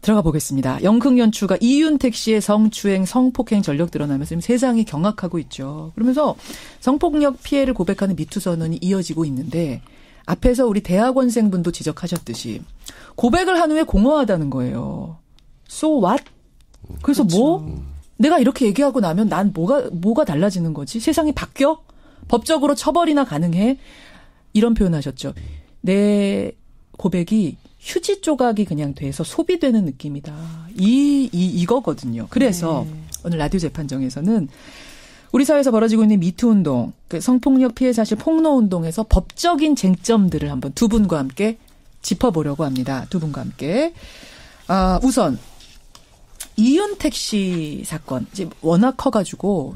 S2: 들어가 보겠습니다. 영흥연추가 이윤택 씨의 성추행, 성폭행 전력 드러나면서 지금 세상이 경악하고 있죠. 그러면서 성폭력 피해를 고백하는 미투 선언이 이어지고 있는데 앞에서 우리 대학원생분도 지적하셨듯이 고백을 한 후에 공허하다는 거예요. So what? 그래서 그렇죠. 내가 이렇게 얘기하고 나면 난 뭐가 달라지는 거지? 세상이 바뀌어? 법적으로 처벌이나 가능해? 이런 표현하셨죠. 내 고백이 휴지 조각이 그냥 돼서 소비되는 느낌이다. 이거거든요. 그래서 오늘 라디오 재판정에서는 우리 사회에서 벌어지고 있는 미투 운동, 성폭력 피해 사실 폭로 운동에서 법적인 쟁점들을 한번 두 분과 함께 짚어보려고 합니다. 두 분과 함께. 우선 이윤택 씨 사건 이제 워낙 커가지고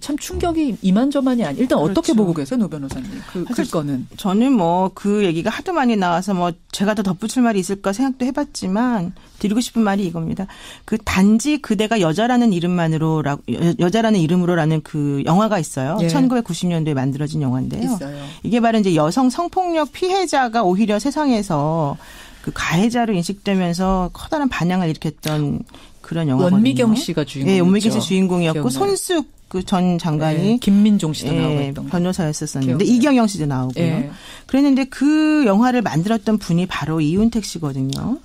S2: 참 충격이 이만저만이 아니. 일단 그렇죠. 어떻게 보고 계세요, 노 변호사님? 그 거는
S10: 저는 그 얘기가 하도 많이 나와서 제가 더 덧붙일 말이 있을까 생각도 해봤지만 드리고 싶은 말이 이겁니다. 그 단지 그대가 여자라는 이름으로라는 그 영화가 있어요. 예. 1990년도에 만들어진 영화인데요.
S2: 있어요.
S10: 이게 바로 이제 여성 성폭력 피해자가 오히려 세상에서 그 가해자로 인식되면서 커다란 반향을 일으켰던 그런 영화거든요.
S2: 원미경 씨가 주인공이었죠.
S10: 네, 원미경 씨 주인공이었고 손숙 전 장관이
S2: 네, 김민종 씨도 나오고 했던
S10: 변호사였었는데 이경영 씨도 나오고요. 네. 그랬는데 그 영화를 만들었던 분이 바로 이윤택 씨거든요.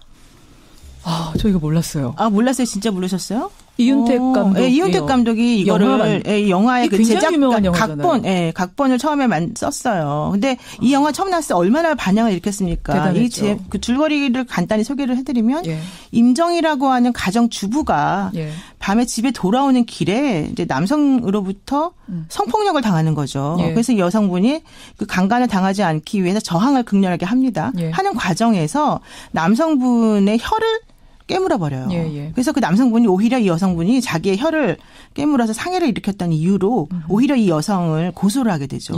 S2: 저 이거 몰랐어요.
S10: 몰랐어요? 진짜 모르셨어요?
S2: 이윤택 감독.
S10: 네, 이윤택 감독이 이거를 영화의 그 제작 각본을 처음에 썼어요. 근데 이 영화 처음 나왔을 때 얼마나 반향을 일으켰습니까?
S2: 대단했죠.
S10: 그 줄거리를 간단히 소개를 해드리면 임정희라고 하는 가정 주부가 밤에 집에 돌아오는 길에 이제 남성으로부터 성폭력을 당하는 거죠. 그래서 여성분이 그 강간을 당하지 않기 위해서 저항을 극렬하게 합니다. 하는 과정에서 남성분의 혀를 깨물어 버려요. 그래서 그 남성분이 오히려 이 여성분이 자기의 혀를 깨물어서 상해를 일으켰다는 이유로 오히려 이 여성을 고소를 하게 되죠.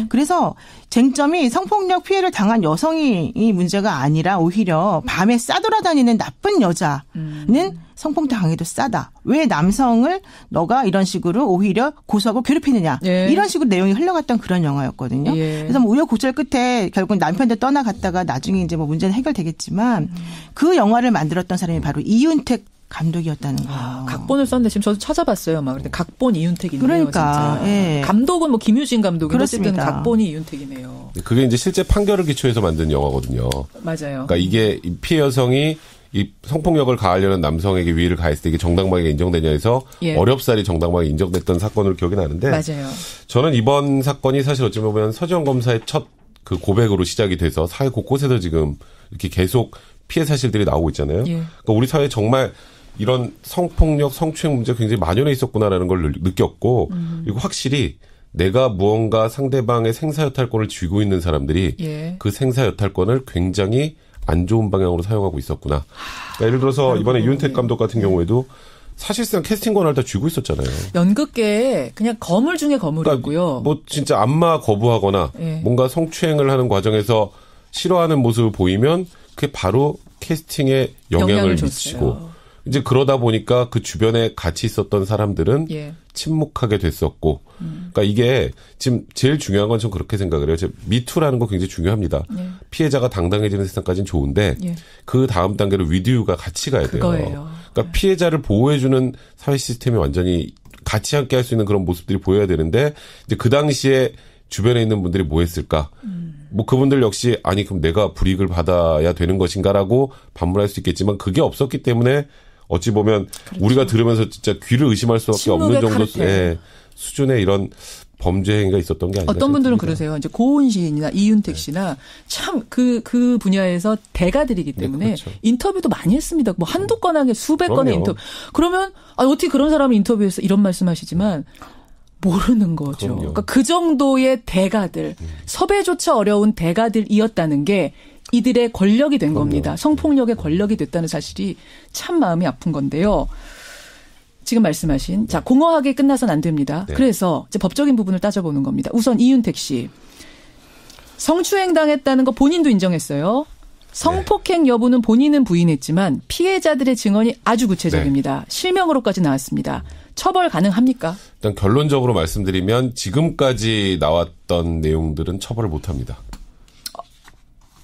S10: 그래서 쟁점이 성폭력 피해를 당한 여성이 이 문제가 아니라 오히려 밤에 싸돌아다니는 나쁜 여자는 성폭력 당해도 싸다. 왜 남성을 너가 이런 식으로 오히려 고소하고 괴롭히느냐. 이런 식으로 내용이 흘러갔던 그런 영화였거든요. 그래서 우여곡절 끝에 결국 남편도 떠나갔다가 나중에 이제 문제는 해결되겠지만 그 영화를 만들었던 사람이 바로 이윤택 감독이었다는 거예요.
S2: 각본을 썼는데 지금 저도 찾아봤어요. 막 근데 각본 이윤택이네요.
S10: 그러니까
S2: 진짜.
S10: 예.
S2: 감독은 뭐 김유진 감독이 어쨌든 각본이 이윤택이네요.
S11: 그게 이제 실제 판결을 기초해서 만든 영화거든요.
S2: 맞아요.
S11: 그러니까 이게 피해 여성이 이 성폭력을 가하려는 남성에게 위해를 가했을 때 이게 정당방위가 인정되냐 해서 어렵사리 정당방위 인정됐던 사건으로 기억이 나는데
S2: 맞아요.
S11: 저는 이번 사건이 사실 어쩌면 보면 서지영 검사의 첫 그 고백으로 시작이 돼서 사회 곳곳에서 지금 이렇게 계속 피해 사실들이 나오고 있잖아요. 그러니까 우리 사회에 정말 이런 성폭력, 성추행 문제가 굉장히 만연해 있었구나라는 걸 느꼈고 그리고 확실히 내가 무언가 상대방의 생사여탈권을 쥐고 있는 사람들이 그 생사여탈권을 굉장히 안 좋은 방향으로 사용하고 있었구나. 그러니까 예를 들어서 이번에 이윤택 감독 같은 경우에도 사실상 캐스팅 권한을 다 쥐고 있었잖아요.
S2: 연극계에 그냥 거물 중에 거물이고요.
S11: 그러니까 뭐 진짜 안마 거부하거나 뭔가 성추행을 하는 과정에서 싫어하는 모습을 보이면 그게 바로 캐스팅에 영향을 미치고 이제 그러다 보니까 그 주변에 같이 있었던 사람들은 침묵하게 됐었고 그러니까 이게 지금 제일 중요한 건 전 그렇게 생각을 해요. 미투라는 거 굉장히 중요합니다. 피해자가 당당해지는 세상까지는 좋은데 그 다음 단계로 위드유가 같이 가야 돼요.
S2: 그거예요.
S11: 그러니까 피해자를 보호해주는 사회 시스템이 완전히 같이 함께 할 수 있는 그런 모습들이 보여야 되는데 이제 그 당시에 주변에 있는 분들이 뭐 했을까? 뭐 그분들 역시 아니 그럼 내가 불이익을 받아야 되는 것인가라고 반문할 수 있겠지만 그게 없었기 때문에 어찌 보면 우리가 들으면서 진짜 귀를 의심할 수밖에 없는 정도의 수준의 이런 범죄 행위가 있었던 게 아닌가.
S2: 어떤 분들은 그러세요. 이제 고은 시인이나 이윤택 씨나 참 그 분야에서 대가들이기 때문에 인터뷰도 많이 했습니다. 뭐 한두 건 하게 수백 건의 인터뷰. 그러면 어떻게 그런 사람을 인터뷰해서 이런 말씀하시지만 모르는 거죠. 그러니까 그 정도의 대가들, 섭외조차 어려운 대가들이었다는 게 이들의 권력이 된 겁니다. 성폭력의 권력이 됐다는 사실이 참 마음이 아픈 건데요. 지금 말씀하신 공허하게 끝나서는 안 됩니다. 그래서 이제 법적인 부분을 따져보는 겁니다. 우선 이윤택 씨. 성추행 당했다는 거 본인도 인정했어요. 성폭행 여부는 본인은 부인했지만 피해자들의 증언이 아주 구체적입니다. 실명으로까지 나왔습니다. 처벌 가능합니까?
S11: 일단 결론적으로 말씀드리면 지금까지 나왔던 내용들은 처벌을 못합니다.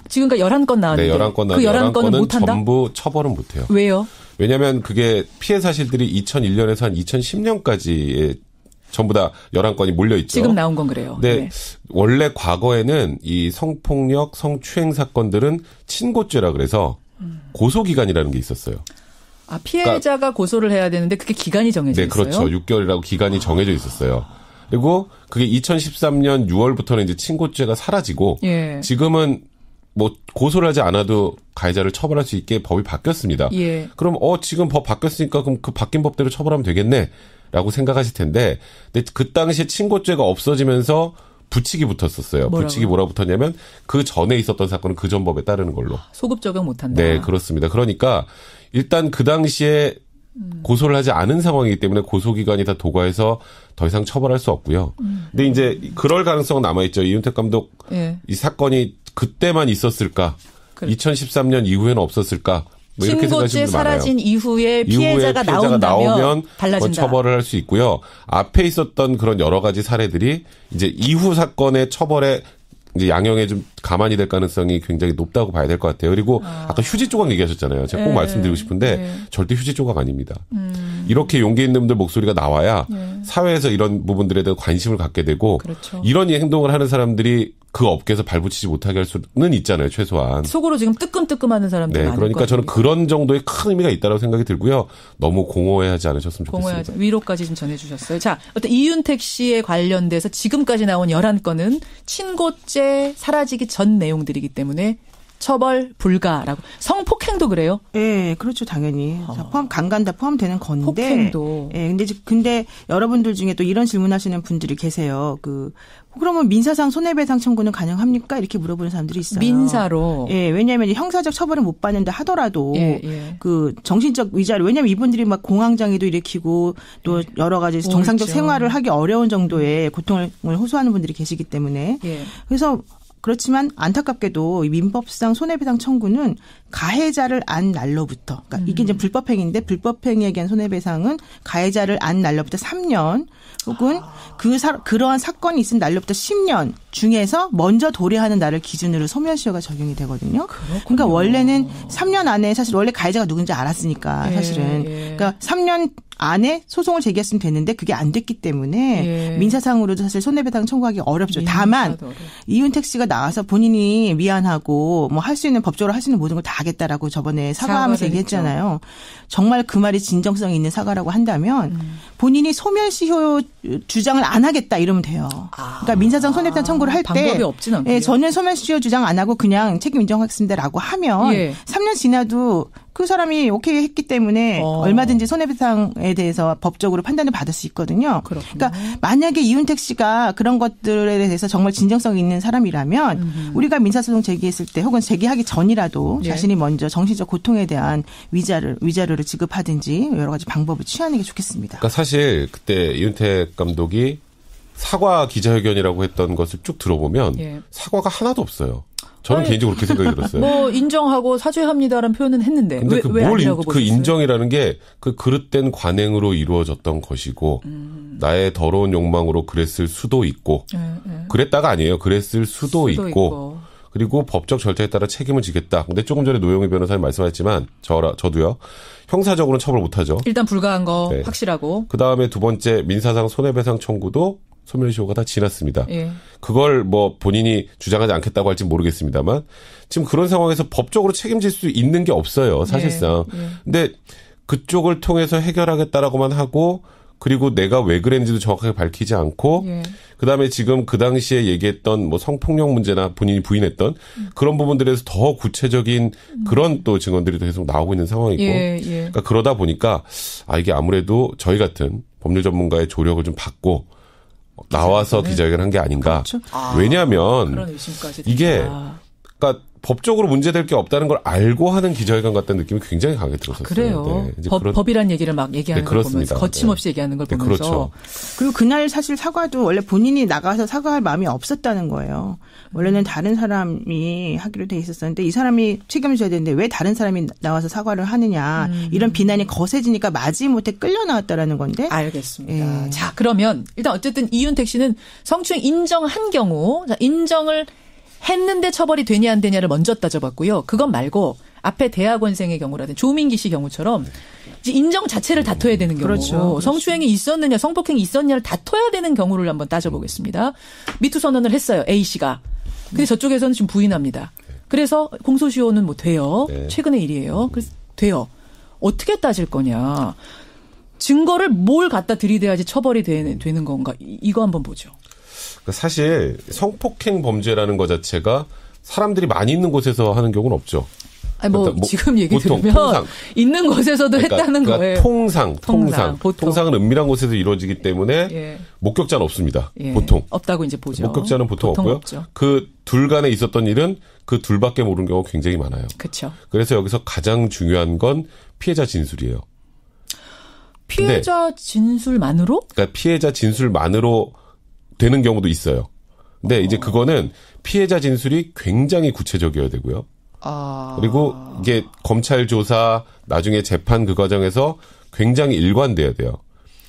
S2: 지금까지 11건 나왔는데
S11: 11건
S2: 그 11건은 못한다?
S11: 전부 처벌은 못해요.
S2: 왜요?
S11: 왜냐하면 그게 피해 사실들이 2001년에서 한 2010년까지에 전부 다 11건이 몰려있죠.
S2: 지금 나온 건 그래요.
S11: 네. 원래 과거에는 이 성폭력, 성추행 사건들은 친고죄라 그래서 고소기간이라는 게 있었어요.
S2: 피해자가 그러니까, 고소를 해야 되는데 그게 기간이 정해져 있어요?
S11: 네, 그렇죠. 6개월이라고 기간이 정해져 있었어요. 그리고 그게 2013년 6월부터는 이제 친고죄가 사라지고 지금은 뭐 고소를 하지 않아도 가해자를 처벌할 수 있게 법이 바뀌었습니다. 그럼 지금 법 바뀌었으니까 그럼 그 바뀐 법대로 처벌하면 되겠네라고 생각하실 텐데, 근데 그 당시에 친고죄가 없어지면서 부칙이 붙었었어요. 부칙이 뭐라 붙었냐면 그 전에 있었던 사건은 그 전 법에 따르는 걸로.
S2: 소급 적용 못한다.
S11: 네, 그렇습니다. 그러니까 일단 그 당시에 고소를 하지 않은 상황이기 때문에 고소기간이 다 도과해서 더 이상 처벌할 수 없고요. 근데 이제 그럴 가능성은 남아있죠. 이윤택 감독 이 사건이 그때만 있었을까? 2013년 이후에는 없었을까? 뭐 이렇게 생각하시는 분들 많아요.
S2: 사라진 이후에 피해자가 나오면 달라진다.
S11: 처벌을 할 수 있고요. 앞에 있었던 그런 여러 가지 사례들이 이제 이후 사건의 처벌에 이제 양형에 좀 가만히 될 가능성이 굉장히 높다고 봐야 될 것 같아요. 그리고 아까 휴지 조각 얘기하셨잖아요. 제가 꼭 말씀드리고 싶은데 절대 휴지 조각 아닙니다. 이렇게 용기 있는 분들 목소리가 나와야 사회에서 이런 부분들에 대해 관심을 갖게 되고 이런 행동을 하는 사람들이 그 업계에서 발붙이지 못하게 할 수는 있잖아요. 최소한.
S2: 속으로 지금 뜨끔뜨끔하는 사람들이 많을
S11: 그러니까 저는 그런 정도의 큰 의미가 있다고 생각이 들고요. 너무 공허해하지 않으셨으면 좋겠습니다.
S2: 위로까지 좀 전해주셨어요. 자, 어떤 이윤택 씨에 관련돼서 지금까지 나온 11건은 친고죄 사라지기 전 내용들이기 때문에 처벌 불가라고. 성폭행도 그래요?
S10: 네, 그렇죠, 당연히. 강간 다 포함되는 건데.
S2: 폭행도.
S10: 네, 근데 여러분들 중에 또 이런 질문하시는 분들이 계세요. 그러면 민사상 손해배상 청구는 가능합니까? 이렇게 물어보는 사람들이 있어요.
S2: 민사로.
S10: 예, 왜냐하면 형사적 처벌을 못 받는다 하더라도 그 정신적 위자료. 왜냐하면 이분들이 막 공황장애도 일으키고 또 여러 가지 정상적 생활을 하기 어려운 정도의 고통을 호소하는 분들이 계시기 때문에. 그래서 그렇지만 안타깝게도 민법상 손해배상 청구는 가해자를 안 날로부터, 그러니까 이게 이제 불법행위인데 불법행위에 대한 손해배상은 가해자를 안 날로부터 3년 혹은 그러한 사건이 있은 날로부터 10년 중에서 먼저 도래하는 날을 기준으로 소멸시효가 적용이 되거든요. 그렇군요. 그러니까 원래는 3년 안에 사실 원래 가해자가 누군지 알았으니까 사실은 그러니까 3년 안에 소송을 제기했으면 됐는데 그게 안 됐기 때문에 민사상으로도 사실 손해배상 청구하기 어렵죠. 다만 이윤택 씨가 나와서 본인이 미안하고 뭐 할 수 있는 법적으로 할 수 있는 모든 걸 다 하겠다라고 저번에 사과하면서 얘기했잖아요. 정말 그 말이 진정성이 있는 사과라고 한다면 본인이 소멸시효 주장을 안 하겠다 이러면 돼요. 그러니까 민사상 손해배상 청구를 할 때
S2: 방법이 없진 않군요.
S10: 저는 소멸시효 주장 안 하고 그냥 책임 인정하겠습니다라고 하면 3년 지나도 그 사람이 오케이 했기 때문에 얼마든지 손해배상에 대해서 법적으로 판단을 받을 수 있거든요. 그러니까 만약에 이윤택 씨가 그런 것들에 대해서 정말 진정성이 있는 사람이라면 우리가 민사소송 제기했을 때 혹은 제기하기 전이라도 자신이 먼저 정신적 고통에 대한 위자료를 지급하든지 여러 가지 방법을 취하는 게 좋겠습니다.
S11: 그러니까 사실 그때 이윤택 감독이 사과 기자회견이라고 했던 것을 쭉 들어보면 사과가 하나도 없어요. 저는 개인적으로 그렇게 생각이 들었어요.
S2: 뭐 인정하고 사죄합니다라는 표현은 했는데
S11: 근데
S2: 왜 아니라고 보셨어요?
S11: 그 인정이라는 게 그 그릇된 관행으로 이루어졌던 것이고 나의 더러운 욕망으로 그랬을 수도 있고 그랬다가 아니에요. 그랬을 수도 있고 그리고 법적 절차에 따라 책임을 지겠다. 근데 조금 전에 노영희 변호사님 말씀하셨지만 저도요. 형사적으로는 처벌 못하죠.
S2: 일단 불가한 거 확실하고.
S11: 그다음에 두 번째 민사상 손해배상 청구도 소멸시효가 다 지났습니다. 그걸 뭐 본인이 주장하지 않겠다고 할지 모르겠습니다만 지금 그런 상황에서 법적으로 책임질 수 있는 게 없어요. 사실상. 근데 그쪽을 통해서 해결하겠다라고만 하고 그리고 내가 왜 그랬는지도 정확하게 밝히지 않고 그다음에 지금 그 당시에 얘기했던 뭐 성폭력 문제나 본인이 부인했던 그런 부분들에서 더 구체적인 그런 또 증언들이 계속 나오고 있는 상황이고 그러니까 그러다 보니까 이게 아무래도 저희 같은 법률 전문가의 조력을 좀 받고 나와서 기자회견을 한 게 아닌가. 그렇죠. 왜냐하면
S2: 그런 의심까지
S11: 이게 그러니까 법적으로 문제될 게 없다는 걸 알고 하는 기자회견 같다는 느낌이 굉장히 강하게 들었었어요.
S2: 그래요. 네, 법이란 얘기를 막 얘기하는 걸 보면서 거침없이 얘기하는 걸 보면서.
S11: 그렇죠.
S10: 그리고 그날 사실 사과도 원래 본인이 나가서 사과할 마음이 없었다는 거예요. 원래는 다른 사람이 하기로 돼 있었는데 이 사람이 책임을 져야 되는데 왜 다른 사람이 나와서 사과를 하느냐. 이런 비난이 거세지니까 마지못해 끌려 나왔다라는 건데.
S2: 알겠습니다. 자, 그러면 일단 어쨌든 이윤택 씨는 성추행 인정한 경우 인정을 했는데 처벌이 되냐 안 되냐를 먼저 따져봤고요. 그것 말고 앞에 대학원생의 경우라든지 조민기 씨 경우처럼 이제 인정 자체를 다퉈야 되는 경우. 그렇죠. 성추행이 있었느냐 성폭행이 있었냐를 다퉈야 되는 경우를 한번 따져보겠습니다. 미투 선언을 했어요. A 씨가. 근데 저쪽에서는 지금 부인합니다. 그래서 공소시효는 뭐 돼요. 최근의 일이에요. 그래서 돼요. 어떻게 따질 거냐. 증거를 뭘 갖다 들이대야지 처벌이 되는 건가. 이거 한번 보죠.
S11: 사실 성폭행 범죄라는 것 자체가 사람들이 많이 있는 곳에서 하는 경우는 없죠.
S2: 아니 뭐 지금 얘기 들으면 통상. 있는 곳에서도 했다는 거예요.
S11: 통상은 은밀한 곳에서 이루어지기 때문에 목격자는 없습니다. 보통.
S2: 없다고 이제 보죠.
S11: 목격자는 보통 없고요.
S2: 없죠.
S11: 그 둘 간에 있었던 일은 그 둘밖에 모르는 경우가 굉장히 많아요.
S2: 그렇죠.
S11: 그래서 여기서 가장 중요한 건 피해자 진술이에요.
S2: 피해자 진술만으로?
S11: 그러니까 피해자 진술만으로 되는 경우도 있어요. 근데 이제 그거는 피해자 진술이 굉장히 구체적이어야 되고요. 그리고 이게 검찰 조사, 나중에 재판 그 과정에서 굉장히 일관돼야 돼요.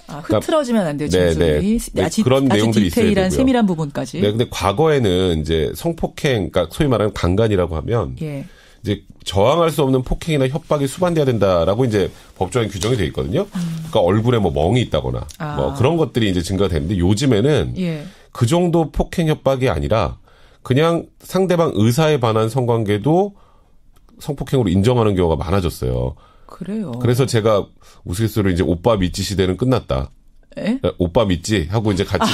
S2: 흐트러지면 안 돼요, 진술이.
S11: 그런 내용들이 있어야 되고요.
S2: 디테일한 세밀한 부분까지.
S11: 네, 근데 과거에는 이제 성폭행, 그러니까 소위 말하는 강간이라고 하면 이제 저항할 수 없는 폭행이나 협박이 수반돼야 된다라고 이제 법적인 규정이 돼 있거든요. 그러니까 얼굴에 뭐 멍이 있다거나 뭐 그런 것들이 이제 증거가 되는데 요즘에는 그 정도 폭행 협박이 아니라 그냥 상대방 의사에 반한 성관계도 성폭행으로 인정하는 경우가 많아졌어요.
S2: 그래요.
S11: 그래서 제가 우스갯소리로 이제 오빠 믿지 시대는 끝났다. 오빠 믿지 하고 이제 같이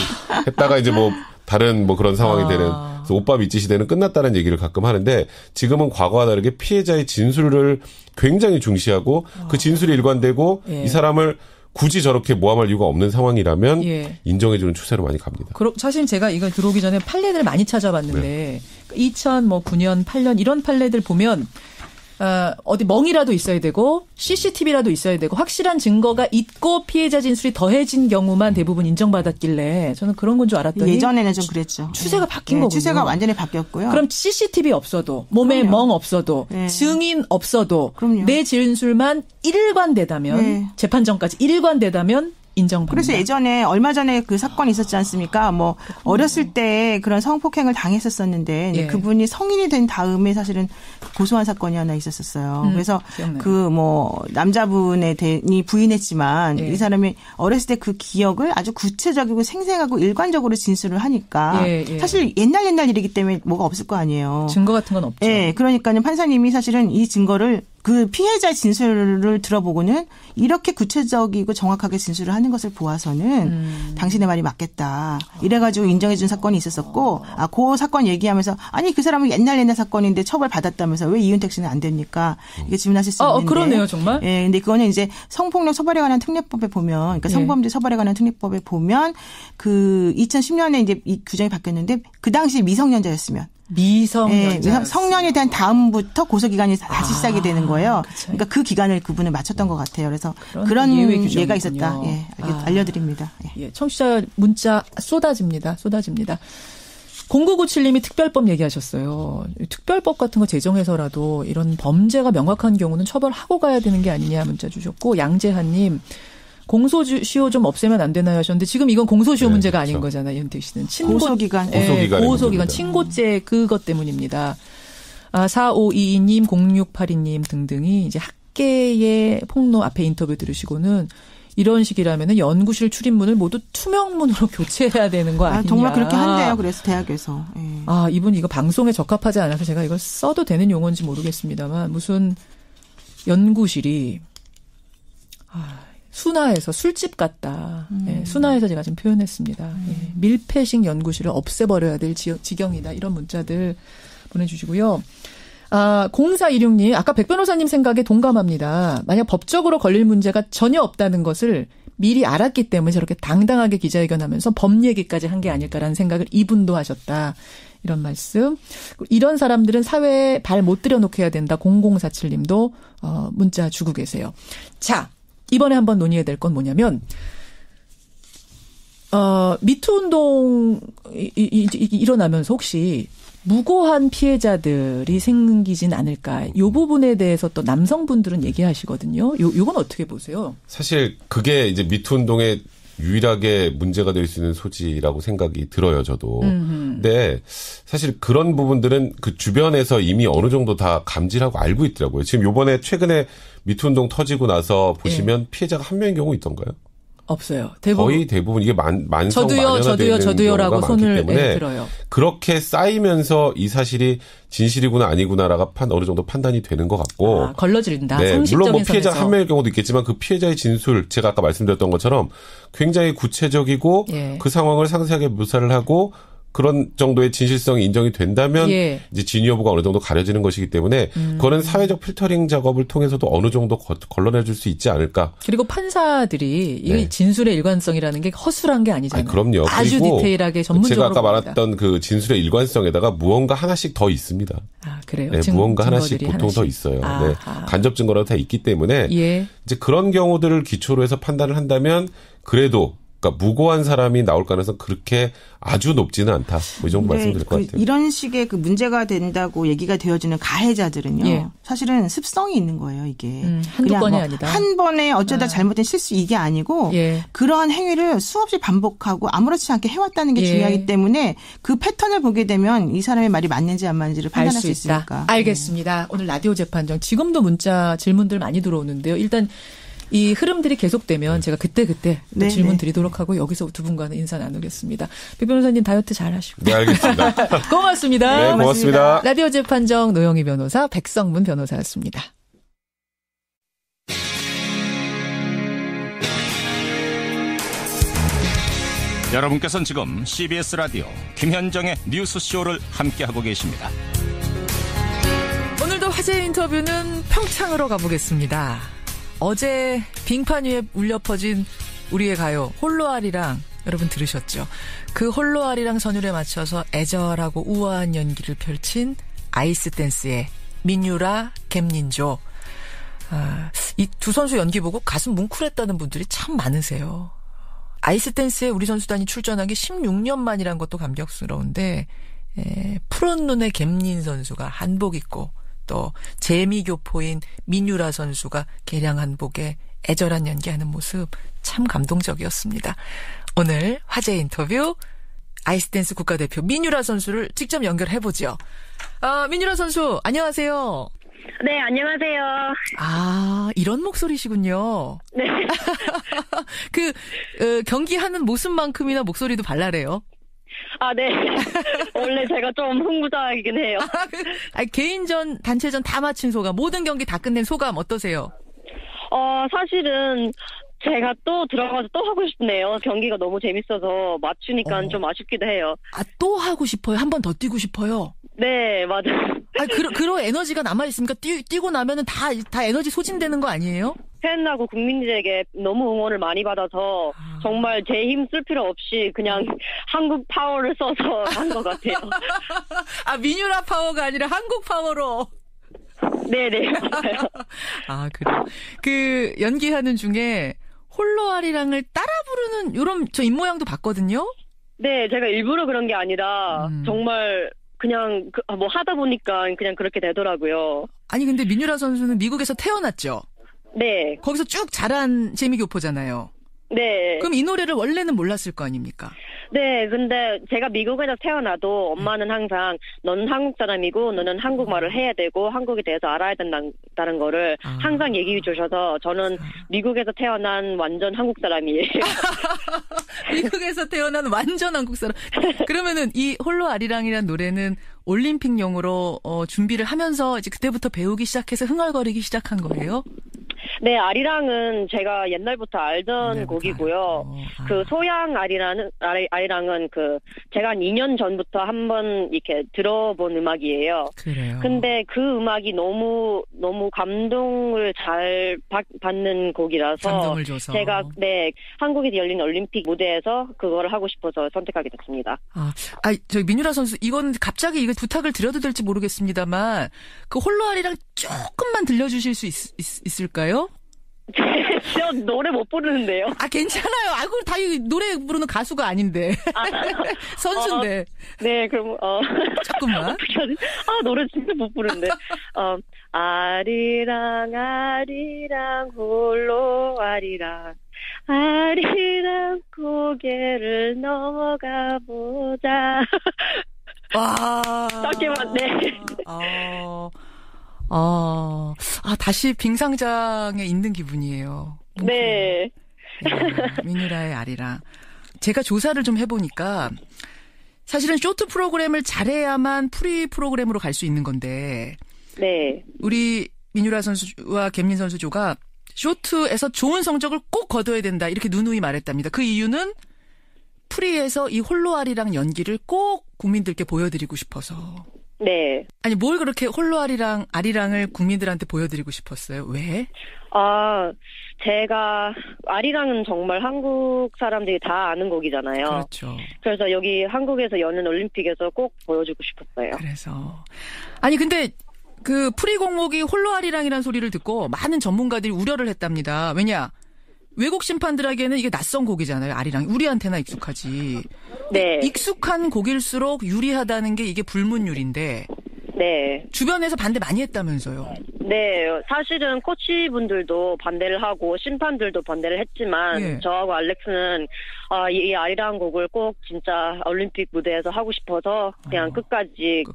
S11: 했다가 이제 뭐 다른 뭐 그런 상황이 되는 그래서 오빠 믿지 시대는 끝났다는 얘기를 가끔 하는데 지금은 과거와 다르게 피해자의 진술을 굉장히 중시하고 그 진술이 일관되고 이 사람을 굳이 저렇게 모함할 이유가 없는 상황이라면 인정해주는 추세로 많이 갑니다.
S2: 사실 제가 이걸 들어오기 전에 판례를 많이 찾아봤는데 2009년, 8년 이런 판례들 보면 어디 멍이라도 있어야 되고 CCTV라도 있어야 되고 확실한 증거가 있고 피해자 진술이 더해진 경우만 대부분 인정받았길래 저는 그런 건 줄 알았더니
S10: 예전에는 좀 그랬죠.
S2: 추세가 바뀐 거군요.
S10: 추세가 완전히 바뀌었고요.
S2: 그럼 CCTV 없어도 몸에 그럼요. 멍 없어도 증인 없어도 그럼요. 내 진술만 일관되다면 재판정까지 일관되다면 인정받는다.
S10: 그래서 예전에 얼마 전에 그 사건이 있었지 않습니까? 뭐 어렸을 때 그런 성폭행을 당했었었는데 그분이 성인이 된 다음에 사실은 고소한 사건이 하나 있었었어요. 그래서 그 뭐 남자분에 대해 부인했지만 이 사람이 어렸을 때 그 기억을 아주 구체적이고 생생하고 일관적으로 진술을 하니까 사실 옛날 일이기 때문에 뭐가 없을 거 아니에요.
S2: 증거 같은 건 없죠.
S10: 그러니까는 판사님이 사실은 이 증거를 그 피해자 진술을 들어보고는 이렇게 구체적이고 정확하게 진술을 하는 것을 보아서는 당신의 말이 맞겠다. 이래가지고 인정해준 사건이 있었었고, 그 사건 얘기하면서 아니 그 사람은 옛날 사건인데 처벌 받았다면서 왜 이윤택 씨는 안 됩니까? 이게 질문하실 수 있는데.
S2: 그러네요, 정말.
S10: 근데 그거는 이제 성폭력 처벌에 관한 특례법에 보면, 그러니까 성범죄 처벌에 관한 특례법에 보면 그 2010년에 이제 이 규정이 바뀌었는데 그 당시 미성년자였으면. 성년이 된 다음부터 고소기간이 다시 시작이 되는 거예요. 그쵸. 그러니까 그 기간을 그분은 맞췄던 것 같아요. 그래서 그런 예가 있었다. 알려드립니다.
S2: 청취자 문자 쏟아집니다. 0997님이 특별법 얘기하셨어요. 특별법 같은 거 제정해서라도 이런 범죄가 명확한 경우는 처벌하고 가야 되는 게 아니냐 문자 주셨고, 양재한님 공소시효 좀 없애면 안 되나요 하셨는데 지금 이건 공소시효 문제가 아닌 거잖아요. 이은택 씨는.
S10: 고소기간.
S2: 고소기간. 친고죄 그것 때문입니다. 4522님, 0682님 등등이 이제 학계의 폭로 앞에 인터뷰 들으시고는 이런 식이라면은 연구실 출입문을 모두 투명문으로 교체해야 되는 거 아니냐.
S10: 정말 그렇게 한대요. 그래서 대학에서.
S2: 이분 이거 방송에 적합하지 않아서 제가 이걸 써도 되는 용어인지 모르겠습니다만 무슨 연구실이 순화해서 술집 같다. 순화해서 제가 지금 표현했습니다. 밀폐식 연구실을 없애버려야 될 지경이다. 이런 문자들 보내주시고요. 0416님, 아까 백 변호사님 생각에 동감합니다. 만약 법적으로 걸릴 문제가 전혀 없다는 것을 미리 알았기 때문에 저렇게 당당하게 기자회견하면서 법 얘기까지 한 게 아닐까라는 생각을 이분도 하셨다. 이런 말씀. 이런 사람들은 사회에 발 못 들여놓게 해야 된다. 0047님도 문자 주고 계세요. 자. 이번에 한번 논의해야 될 건 뭐냐면, 미투 운동이 일어나면서 혹시 무고한 피해자들이 생기진 않을까. 이 부분에 대해서 또 남성분들은 얘기하시거든요. 요건 어떻게 보세요?
S11: 사실 그게 이제 미투 운동의 유일하게 문제가 될 수 있는 소지라고 생각이 들어요, 저도. 근데 사실 그런 부분들은 그 주변에서 이미 어느 정도 다 감지하고 알고 있더라고요. 지금 요번에 최근에 미투 운동 터지고 나서 보시면 피해자가 한 명인 경우 있던가요?
S2: 없어요. 대부분.
S11: 거의 대부분 이게 만성
S2: 저도요라고 손을 들어요.
S11: 그렇게 쌓이면서 이 사실이 진실이구나 아니구나라가 어느 정도 판단이 되는 것 같고.
S2: 걸러진다.
S11: 물론 뭐 피해자가 한 명일 경우도 있겠지만 그 피해자의 진술, 제가 아까 말씀드렸던 것처럼 굉장히 구체적이고 그 상황을 상세하게 묘사를 하고 그런 정도의 진실성이 인정이 된다면 이제 진위 여부가 어느 정도 가려지는 것이기 때문에 그거는 사회적 필터링 작업을 통해서도 어느 정도 걸러내줄 수 있지 않을까.
S2: 그리고 판사들이 이 진술의 일관성이라는 게 허술한 게 아니잖아요.
S11: 그럼요.
S2: 아주 디테일하게 전문적으로
S11: 제가 아까 말했던 그 진술의 일관성에다가 무언가 하나씩 더 있습니다.
S2: 그래요?
S11: 무언가 하나씩 보통 더 있어요. 간접 증거라도 다 있기 때문에 이제 그런 경우들을 기초로 해서 판단을 한다면 그래도 그러니까 무고한 사람이 나올 가능성 그렇게 아주 높지는 않다. 이 정도 말씀드릴 것 같아요.
S10: 이런 식의 그 문제가 된다고 얘기가 되어지는 가해자들은요. 사실은 습성이 있는 거예요. 이게.
S2: 한두 번이 아니다.
S10: 한 번에 어쩌다 잘못된 실수 이게 아니고 그러한 행위를 수없이 반복하고 아무렇지 않게 해왔다는 게 중요하기 때문에 그 패턴을 보게 되면 이 사람의 말이 맞는지 안 맞는지를 판단할 수 있으니까.
S2: 알겠습니다. 오늘 라디오 재판정 지금도 문자 질문들 많이 들어오는데요. 일단 이 흐름들이 계속되면 제가 그때 질문 드리도록 하고 여기서 두 분과는 인사 나누겠습니다. 백 변호사님 다이어트 잘 하시고.
S11: 네, 알겠습니다.
S2: 고맙습니다.
S11: 네, 고맙습니다.
S2: 라디오 재판정 노영희 변호사, 백성문 변호사였습니다.
S1: 여러분께서는 지금 CBS 라디오 김현정의 뉴스쇼를 함께하고 계십니다.
S2: 오늘도 화제 인터뷰는 평창으로 가보겠습니다. 어제 빙판 위에 울려 퍼진 우리의 가요 홀로아리랑 여러분 들으셨죠? 그 홀로아리랑 선율에 맞춰서 애절하고 우아한 연기를 펼친 아이스 댄스의 민유라, 갬린조. 이 두 선수 연기 보고 가슴 뭉클했다는 분들이 참 많으세요. 아이스댄스에 우리 선수단이 출전한 게 16년 만이란 것도 감격스러운데 푸른 눈의 갬린 선수가 한복 입고 또 재미교포인 민유라 선수가 개량 한복에 애절한 연기하는 모습 참 감동적이었습니다. 오늘 화제 인터뷰 아이스댄스 국가대표 민유라 선수를 직접 연결해보죠. 민유라 선수 안녕하세요.
S12: 네, 안녕하세요.
S2: 이런 목소리시군요.
S12: 네.
S2: 경기하는 모습만큼이나 목소리도 발랄해요.
S12: 네. 원래 제가 좀 흥부자이긴 해요.
S2: 개인전, 단체전 다 마친 소감, 모든 경기 다 끝낸 소감 어떠세요?
S12: 사실은 제가 또 들어가서 또 하고 싶네요. 경기가 너무 재밌어서 맞추니까 좀 아쉽기도 해요.
S2: 또 하고 싶어요? 한 번 더 뛰고 싶어요?
S12: 네, 맞아요.
S2: 그런 에너지가 남아있습니까? 뛰고 나면은 다 에너지 소진되는 거 아니에요?
S12: 팬하고 국민들에게 너무 응원을 많이 받아서 정말 제 힘 쓸 필요 없이 그냥 한국 파워를 써서 한 것 같아요.
S2: 민유라 파워가 아니라 한국 파워로.
S12: 네네, 맞아요.
S2: 그래요. 연기하는 중에 홀로 아리랑을 따라 부르는 요런 저 입모양도 봤거든요?
S12: 네, 제가 일부러 그런 게 아니라 정말 그냥 하다 보니까 그냥 그렇게 되더라고요.
S2: 아니 근데 민유라 선수는 미국에서 태어났죠?
S12: 네.
S2: 거기서 쭉 자란 재미교포잖아요.
S12: 네.
S2: 그럼 이 노래를 원래는 몰랐을 거 아닙니까?
S12: 네, 근데 제가 미국에서 태어나도 엄마는 항상 너는 한국 사람이고 너는 한국말을 해야 되고 한국에 대해서 알아야 된다는 거를 항상 얘기해 주셔서 저는 미국에서 태어난 완전 한국 사람이에요.
S2: 미국에서 태어난 완전 한국 사람. 그러면은 이 홀로 아리랑이라는 노래는 올림픽용으로 준비를 하면서 이제 그때부터 배우기 시작해서 흥얼거리기 시작한 거예요?
S12: 네, 아리랑은 제가 옛날부터 알던 곡이고요. 그 소양 아리랑은 제가 한 2년 전부터 한번 이렇게 들어본 음악이에요.
S2: 그래요.
S12: 근데 그 음악이 너무 감동을 잘 받는 곡이라서
S2: 감동을 줘서
S12: 제가 한국에서 열린 올림픽 무대에서 그거를 하고 싶어서 선택하게 됐습니다.
S2: 저희 민유라 선수 이건 갑자기 이거 부탁을 드려도 될지 모르겠습니다만 그 홀로 아리랑 조금만 들려주실 수 있을까요?
S12: 저 노래 못 부르는데요.
S2: 괜찮아요. 다 노래 부르는 가수가 아닌데. 선수인데.
S12: 네, 그럼,
S2: 조금만.
S12: 노래 진짜 못 부르는데. 아리랑, 홀로 아리랑. 아리랑, 고개를 넘어가 보자. 짧게만, 네.
S2: 다시 빙상장에 있는 기분이에요.
S12: 네.
S2: 민유라의 아리랑. 제가 조사를 좀 해보니까 사실은 쇼트 프로그램을 잘해야만 프리 프로그램으로 갈 수 있는 건데.
S12: 네.
S2: 우리 민유라 선수와 갬린 선수 조가 쇼트에서 좋은 성적을 꼭 거둬야 된다. 이렇게 누누이 말했답니다. 그 이유는 프리에서 이 홀로 아리랑 연기를 꼭 국민들께 보여드리고 싶어서.
S12: 네.
S2: 아니 뭘 그렇게 홀로 아리랑을 국민들한테 보여드리고 싶었어요? 왜?
S12: 제가 아리랑은 정말 한국 사람들이 다 아는 곡이잖아요.
S2: 그렇죠.
S12: 그래서 여기 한국에서 여는 올림픽에서 꼭 보여주고 싶었어요.
S2: 그래서 근데 그 프리 종목이 홀로 아리랑이라는 소리를 듣고 많은 전문가들이 우려를 했답니다. 왜냐? 외국 심판들에게는 이게 낯선 곡이잖아요. 아리랑. 우리한테나 익숙하지.
S12: 네.
S2: 익숙한 곡일수록 유리하다는 게 이게 불문율인데.
S12: 네.
S2: 주변에서 반대 많이 했다면서요.
S12: 네. 사실은 코치분들도 반대를 하고 심판들도 반대를 했지만 저하고 알렉스는 이 아리랑 곡을 꼭 진짜 올림픽 무대에서 하고 싶어서 그냥 끝까지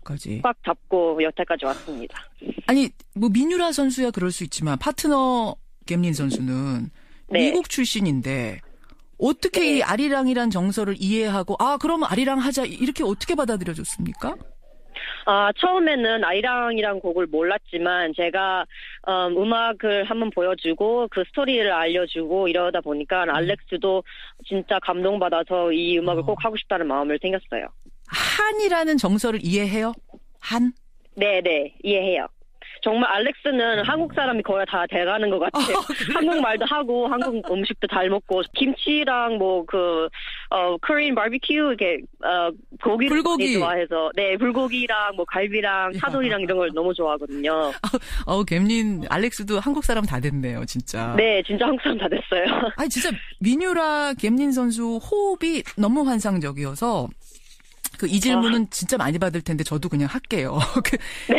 S12: 꽉 잡고 여태까지 왔습니다.
S2: 아니 민유라 선수야 그럴 수 있지만 파트너 갬린 선수는 미국 출신인데 어떻게 이 아리랑이란 정서를 이해하고 그럼 아리랑 하자 이렇게 어떻게 받아들여줬습니까?
S12: 처음에는 아리랑이란 곡을 몰랐지만 제가 음악을 한번 보여주고 그 스토리를 알려주고 이러다 보니까 알렉스도 진짜 감동받아서 이 음악을 꼭 하고 싶다는 마음을 생겼어요.
S2: 한이라는 정서를 이해해요? 한?
S12: 네네, 이해해요. 정말 알렉스는 한국 사람이 거의 다 돼가는 것 같아요. 한국말도 하고 한국 음식도 잘 먹고 김치랑 코리안 바비큐 이렇게 불고기 좋아해서 네 불고기랑 뭐 갈비랑 차돌이랑 이런 걸 너무 좋아하거든요.
S2: 갬린 알렉스도 한국 사람 다 됐네요, 진짜.
S12: 네, 진짜 한국 사람 다 됐어요.
S2: 아니 진짜 민유라 갬린 선수 호흡이 너무 환상적이어서. 이 질문은 진짜 많이 받을 텐데 저도 그냥 할게요.
S12: 네.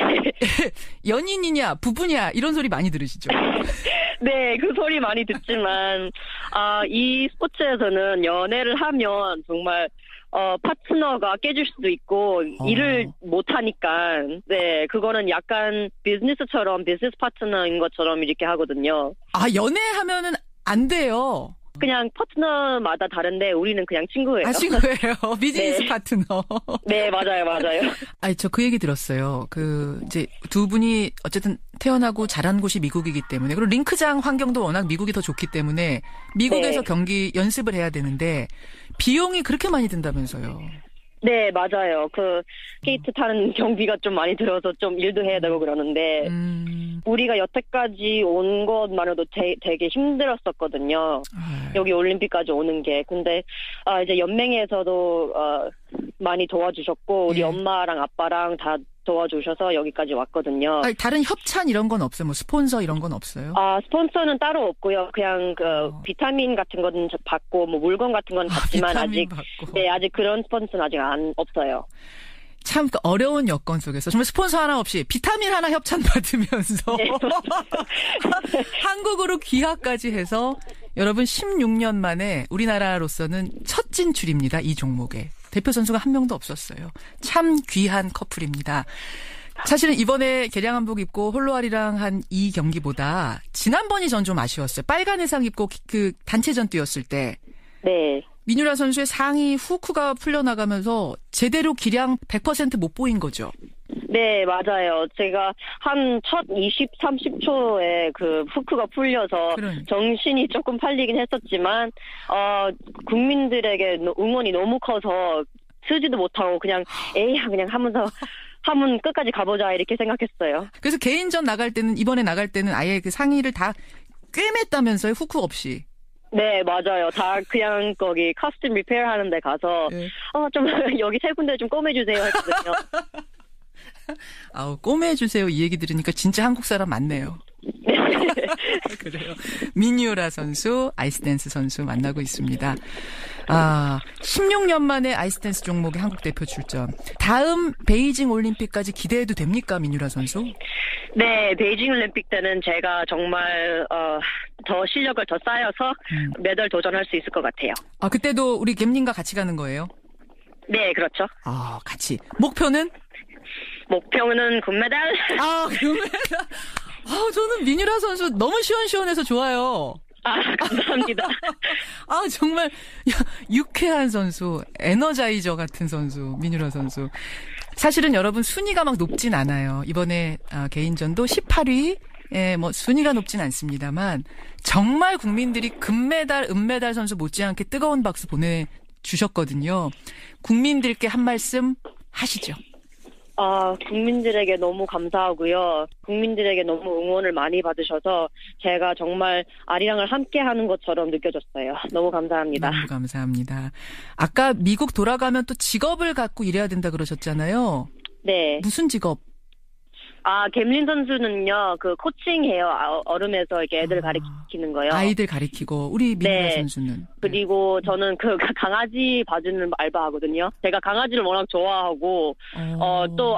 S2: 연인이냐 부부냐 이런 소리 많이 들으시죠?
S12: 네, 그 소리 많이 듣지만 이 스포츠에서는 연애를 하면 정말 파트너가 깨질 수도 있고 일을 못 하니까 네, 그거는 약간 비즈니스 파트너인 것처럼 이렇게 하거든요.
S2: 연애하면은 안 돼요.
S12: 그냥 파트너마다 다른데 우리는 그냥 친구예요.
S2: 친구예요. 비즈니스 네. 파트너.
S12: 네, 맞아요.
S2: 저 그 얘기 들었어요. 이제 두 분이 어쨌든 태어나고 자란 곳이 미국이기 때문에 그리고 링크장 환경도 워낙 미국이 더 좋기 때문에 미국에서 네. 경기 연습을 해야 되는데 비용이 그렇게 많이 든다면서요.
S12: 네, 맞아요. 스케이트 타는 경비가 좀 많이 들어서 좀 일도 해야 되고 그러는데, 우리가 여태까지 온 것만으로도 되게 힘들었었거든요. 여기 올림픽까지 오는 게. 근데, 이제 연맹에서도, 많이 도와주셨고, 우리 엄마랑 아빠랑 다 도와주셔서 여기까지 왔거든요.
S2: 다른 협찬 이런 건 없어요? 뭐 스폰서 이런 건 없어요?
S12: 스폰서는 따로 없고요. 그냥 비타민 같은 건 받고 뭐 물건 같은 건 받지만 아직 그런 스폰서는 아직 없어요.
S2: 참 어려운 여건 속에서 정말 스폰서 하나 없이 비타민 하나 협찬 받으면서 네. 한국으로 귀화까지 해서 여러분 16년 만에 우리나라로서는 첫 진출입니다. 이 종목에. 대표 선수가 한 명도 없었어요. 참 귀한 커플입니다. 사실은 이번에 개량 한복 입고 홀로아리랑 한 이 경기보다 지난번이 전 좀 아쉬웠어요. 빨간 의상 입고 단체전 뛰었을 때.
S12: 네.
S2: 민유라 선수의 상의 후크가 풀려나가면서 제대로 기량 100% 못 보인 거죠.
S12: 네, 맞아요. 제가 한 첫 20, 30초에 후크가 풀려서 정신이 조금 팔리긴 했었지만, 국민들에게 응원이 너무 커서 쓰지도 못하고 그냥 하면서 한번 끝까지 가보자 이렇게 생각했어요.
S2: 그래서 개인전 이번에 나갈 때는 아예 상의를 다 꿰맸다면서요, 후크 없이.
S12: 네, 맞아요. 다 그냥 거기 커스텀 리페어 하는 데 가서, 네. 좀 여기 세 군데 좀 꿰매주세요 했거든요.
S2: 꿰매주세요 이 얘기 들으니까 진짜 한국 사람 맞네요. 그래요. 민유라 선수, 아이스댄스 선수 만나고 있습니다. 16년 만에 아이스댄스 종목에 한국 대표 출전. 다음 베이징 올림픽까지 기대해도 됩니까, 민유라 선수?
S12: 네, 베이징 올림픽 때는 제가 정말 더 실력을 더 쌓여서 메달 도전할 수 있을 것 같아요.
S2: 그때도 우리 갬린과 같이 가는 거예요?
S12: 네, 그렇죠.
S2: 같이. 목표는
S12: 금메달.
S2: 금메달. 저는 민유라 선수 너무 시원시원해서 좋아요.
S12: 감사합니다.
S2: 정말 유쾌한 선수, 에너자이저 같은 선수, 민유라 선수. 사실은 여러분 순위가 막 높진 않아요. 이번에 개인전도 18위. 뭐 순위가 높진 않습니다만 정말 국민들이 금메달, 은메달 선수 못지않게 뜨거운 박수 보내주셨거든요. 국민들께 한 말씀 하시죠.
S12: 국민들에게 너무 감사하고요. 국민들에게 너무 응원을 많이 받으셔서 제가 정말 아리랑을 함께 하는 것처럼 느껴졌어요. 너무 감사합니다.
S2: 너무 감사합니다. 아까 미국 돌아가면 또 직업을 갖고 일해야 된다 그러셨잖아요.
S12: 네.
S2: 무슨 직업?
S12: 갬린 선수는요, 코칭해요. 얼음에서 이렇게 애들 가리키는 거요.
S2: 아이들 가리키고, 우리 민유라 선수는.
S12: 그리고 저는 강아지 봐주는 알바 하거든요. 제가 강아지를 워낙 좋아하고, 또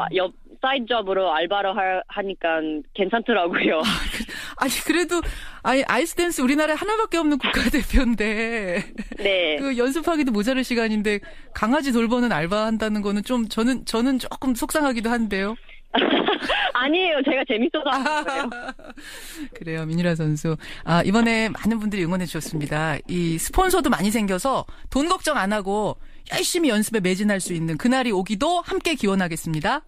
S12: 사이드 접으로 알바를 하니까 괜찮더라고요.
S2: 그래도, 아이스댄스 우리나라에 하나밖에 없는 국가대표인데.
S12: 네.
S2: 연습하기도 모자랄 시간인데, 강아지 돌보는 알바 한다는 거는 저는 조금 속상하기도 한데요.
S12: 아니에요. 제가 재밌어서 하는 거예요.
S2: 그래요. 민유라 선수. 이번에 많은 분들이 응원해 주셨습니다. 이 스폰서도 많이 생겨서 돈 걱정 안 하고 열심히 연습에 매진할 수 있는 그날이 오기도 함께 기원하겠습니다.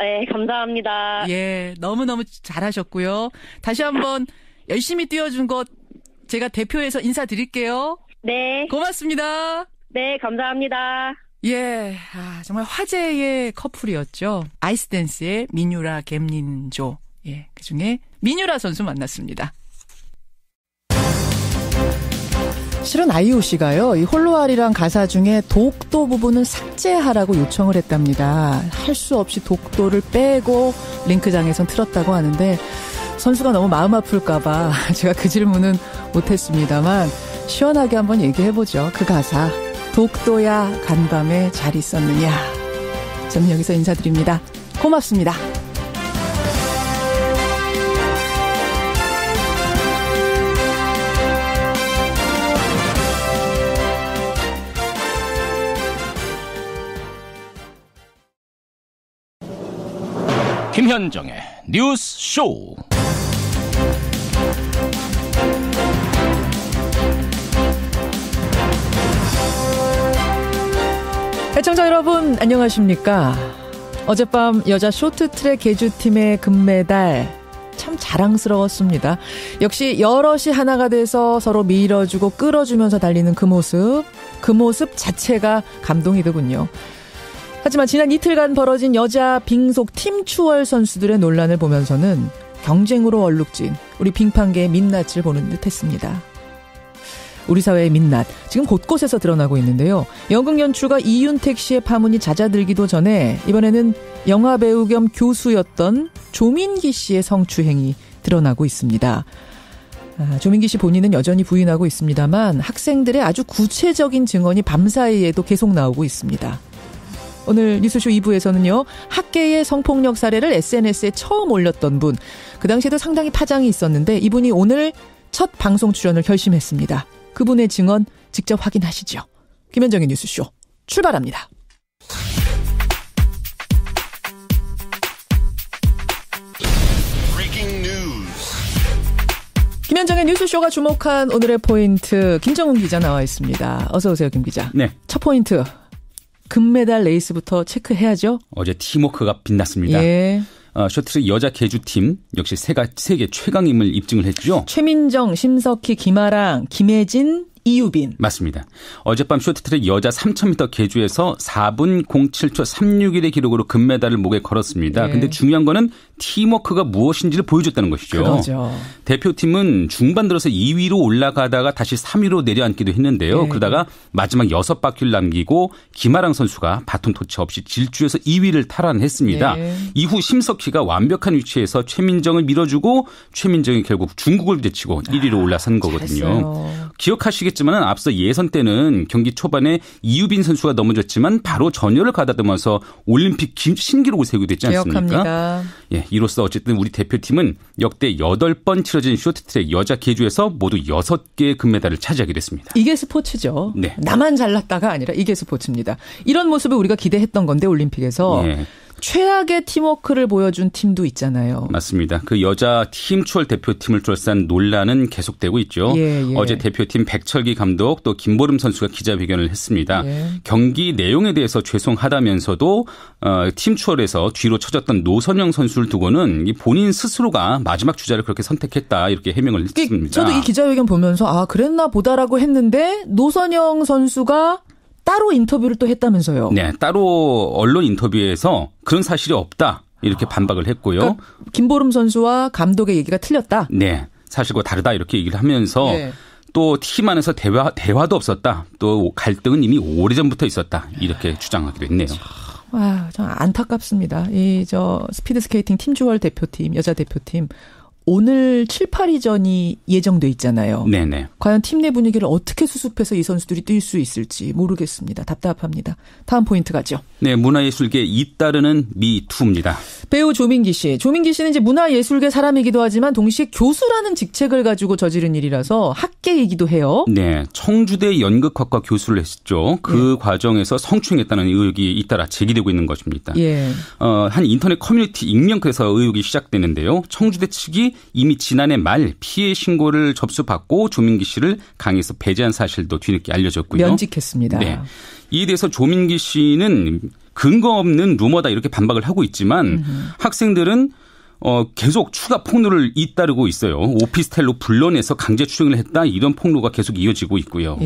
S12: 네, 감사합니다.
S2: 예, 너무너무 잘하셨고요. 다시 한번 열심히 뛰어준 것 제가 대표해서 인사드릴게요.
S12: 네.
S2: 고맙습니다.
S12: 네, 감사합니다.
S2: 예, 정말 화제의 커플이었죠. 아이스댄스의 민유라 갬린조. 예, 그중에 민유라 선수 만났습니다. 실은 아이유 씨가요, 이 홀로아리랑 가사 중에 독도 부분을 삭제하라고 요청을 했답니다. 할 수 없이 독도를 빼고 링크장에선 틀었다고 하는데 선수가 너무 마음 아플까봐 제가 그 질문은 못했습니다만 시원하게 한번 얘기해보죠. 그 가사. 독도야 간밤에 잘 있었느냐. 저는 여기서 인사드립니다. 고맙습니다.
S1: 김현정의 뉴스 쇼.
S2: 시청자 여러분 안녕하십니까. 어젯밤 여자 쇼트트랙 계주팀의 금메달 참 자랑스러웠습니다. 역시 여럿이 하나가 돼서 서로 밀어주고 끌어주면서 달리는 그 모습 자체가 감동이더군요. 하지만 지난 이틀간 벌어진 여자 빙속 팀 추월 선수들의 논란을 보면서는 경쟁으로 얼룩진 우리 빙판계의 민낯을 보는 듯했습니다. 우리 사회의 민낯 지금 곳곳에서 드러나고 있는데요. 연극 연출가 이윤택 씨의 파문이 잦아들기도 전에 이번에는 영화배우 겸 교수였던 조민기 씨의 성추행이 드러나고 있습니다. 조민기 씨 본인은 여전히 부인하고 있습니다만 학생들의 아주 구체적인 증언이 밤사이에도 계속 나오고 있습니다. 오늘 뉴스쇼 2부에서는요. 학계의 성폭력 사례를 SNS에 처음 올렸던 분, 그 당시에도 상당히 파장이 있었는데 이분이 오늘 첫 방송 출연을 결심했습니다. 그분의 증언 직접 확인하시죠. 김현정의 뉴스쇼 출발합니다. 김현정의 뉴스쇼가 주목한 오늘의 포인트, 김정은 기자 나와 있습니다. 어서 오세요, 김 기자.
S3: 네.
S2: 첫 포인트, 금메달 레이스부터 체크해야죠.
S3: 어제 팀워크가 빛났습니다.
S2: 예.
S3: 쇼트트랙 여자 계주팀 역시 세계 최강임을 입증을 했죠.
S2: 최민정, 심석희, 김아랑, 김혜진, 이유빈.
S3: 맞습니다. 어젯밤 쇼트트랙 여자 3000m 계주에서 4분 07초 36일의 기록으로 금메달을 목에 걸었습니다. 그런데 중요한 거는 팀워크가 무엇인지를 보여줬다는 것이죠.
S2: 그렇죠.
S3: 대표팀은 중반 들어서 2위로 올라가다가 다시 3위로 내려앉기도 했는데요. 그러다가 마지막 6바퀴를 남기고 김아랑 선수가 바톤 터치 없이 질주해서 2위를 탈환했습니다. 이후 심석희가 완벽한 위치에서 최민정을 밀어주고 최민정이 결국 중국을 제치고 1위로 올라선 거거든요.
S2: 잘했어요.
S3: 기억하시겠지만 앞서 예선 때는 경기 초반에 이유빈 선수가 넘어졌지만 바로 전열을 가다듬어서 올림픽 신기록을 세우게 됐지 않습니까?
S2: 기억합니다.
S3: 예, 이로써 어쨌든 우리 대표팀은 역대 8번 치러진 쇼트트랙 여자 계주에서 모두 6개의 금메달을 차지하게 됐습니다.
S2: 이게 스포츠죠.
S3: 네.
S2: 나만 잘났다가 아니라 이게 스포츠입니다. 이런 모습을 우리가 기대했던 건데 올림픽에서.
S3: 예.
S2: 최악의 팀워크를 보여준 팀도 있잖아요.
S3: 맞습니다. 그 여자 팀 추월 대표팀을 둘러싼 논란은 계속되고 있죠. 어제 대표팀 백철기 감독 또 김보름 선수가 기자회견을 했습니다. 경기 내용에 대해서 죄송하다면서도 팀 추월에서 뒤로 쳐졌던 노선영 선수를 두고는 본인 스스로가 마지막 주자를 그렇게 선택했다 이렇게 해명을 했습니다.
S2: 저도 이 기자회견 보면서 그랬나 보다라고 했는데 노선영 선수가 따로 인터뷰를 또 했다면서요.
S3: 네, 따로 언론 인터뷰에서 그런 사실이 없다 이렇게 반박을 했고요.
S2: 그러니까 김보름 선수와 감독의 얘기가 틀렸다.
S3: 네, 사실과 다르다 이렇게 얘기를 하면서 또 팀 안에서 대화도 없었다. 또 갈등은 이미 오래전부터 있었다. 이렇게 주장하기도 했네요.
S2: 참 안타깝습니다. 스피드 스케이팅 팀 주월 대표팀, 여자 대표팀. 오늘 7, 8위전이 예정돼 있잖아요.
S3: 네네.
S2: 과연 팀 내 분위기를 어떻게 수습해서 이 선수들이 뛸 수 있을지 모르겠습니다. 답답합니다. 다음 포인트 가죠.
S3: 네, 문화예술계 잇따르는 미투입니다.
S2: 배우 조민기 씨. 조민기 씨는 이제 문화예술계 사람이기도 하지만 동시에 교수라는 직책을 가지고 저지른 일이라서 학계이기도 해요.
S3: 네, 청주대 연극학과 교수를 했죠. 그 과정에서 성추행했다는 의혹이 잇따라 제기되고 있는 것입니다. 한 인터넷 커뮤니티 익명에서 의혹이 시작되는데요. 청주대 측이 이미 지난해 말 피해 신고를 접수받고 조민기 씨를 강의에서 배제한 사실도 뒤늦게 알려졌고요.
S2: 면직했습니다.
S3: 네. 이에 대해서 조민기 씨는 근거 없는 루머다 이렇게 반박을 하고 있지만 학생들은 계속 추가 폭로를 잇따르고 있어요. 오피스텔로 불러내서 강제 추행을 했다 이런 폭로가 계속 이어지고 있고요.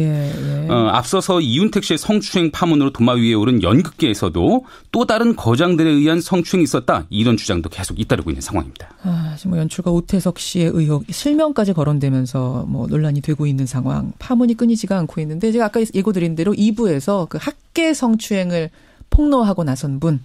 S3: 앞서서 이윤택 씨의 성추행 파문으로 도마 위에 오른 연극계에서도 또 다른 거장들에 의한 성추행이 있었다 이런 주장도 계속 잇따르고 있는 상황입니다.
S2: 지금 연출가 오태석 씨의 의혹 실명까지 거론되면서 뭐 논란이 되고 있는 상황, 파문이 끊이지가 않고 있는데 제가 아까 예고드린 대로 2부에서 그 학계 성추행을 폭로하고 나선 분.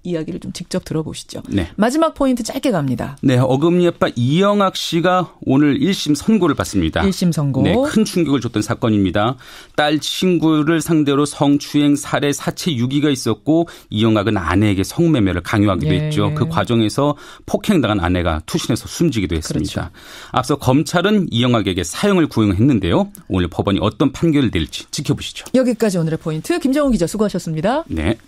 S2: 이야기를 좀 직접 들어보시죠.
S3: 네.
S2: 마지막 포인트 짧게 갑니다.
S3: 네, 어금니 아빠 이영학 씨가 오늘 1심 선고를 받습니다.
S2: 1심 선고.
S3: 네, 큰 충격을 줬던 사건입니다. 딸 친구를 상대로 성추행, 살해, 사체 유기가 있었고 이영학은 아내에게 성매매를 강요하기도 했죠. 그 과정에서 폭행당한 아내가 투신해서 숨지기도 했습니다. 그렇죠. 앞서 검찰은 이영학에게 사형을 구형했는데요. 오늘 법원이 어떤 판결을 내릴지 지켜보시죠.
S2: 여기까지 오늘의 포인트. 김정훈 기자 수고하셨습니다.
S3: 네.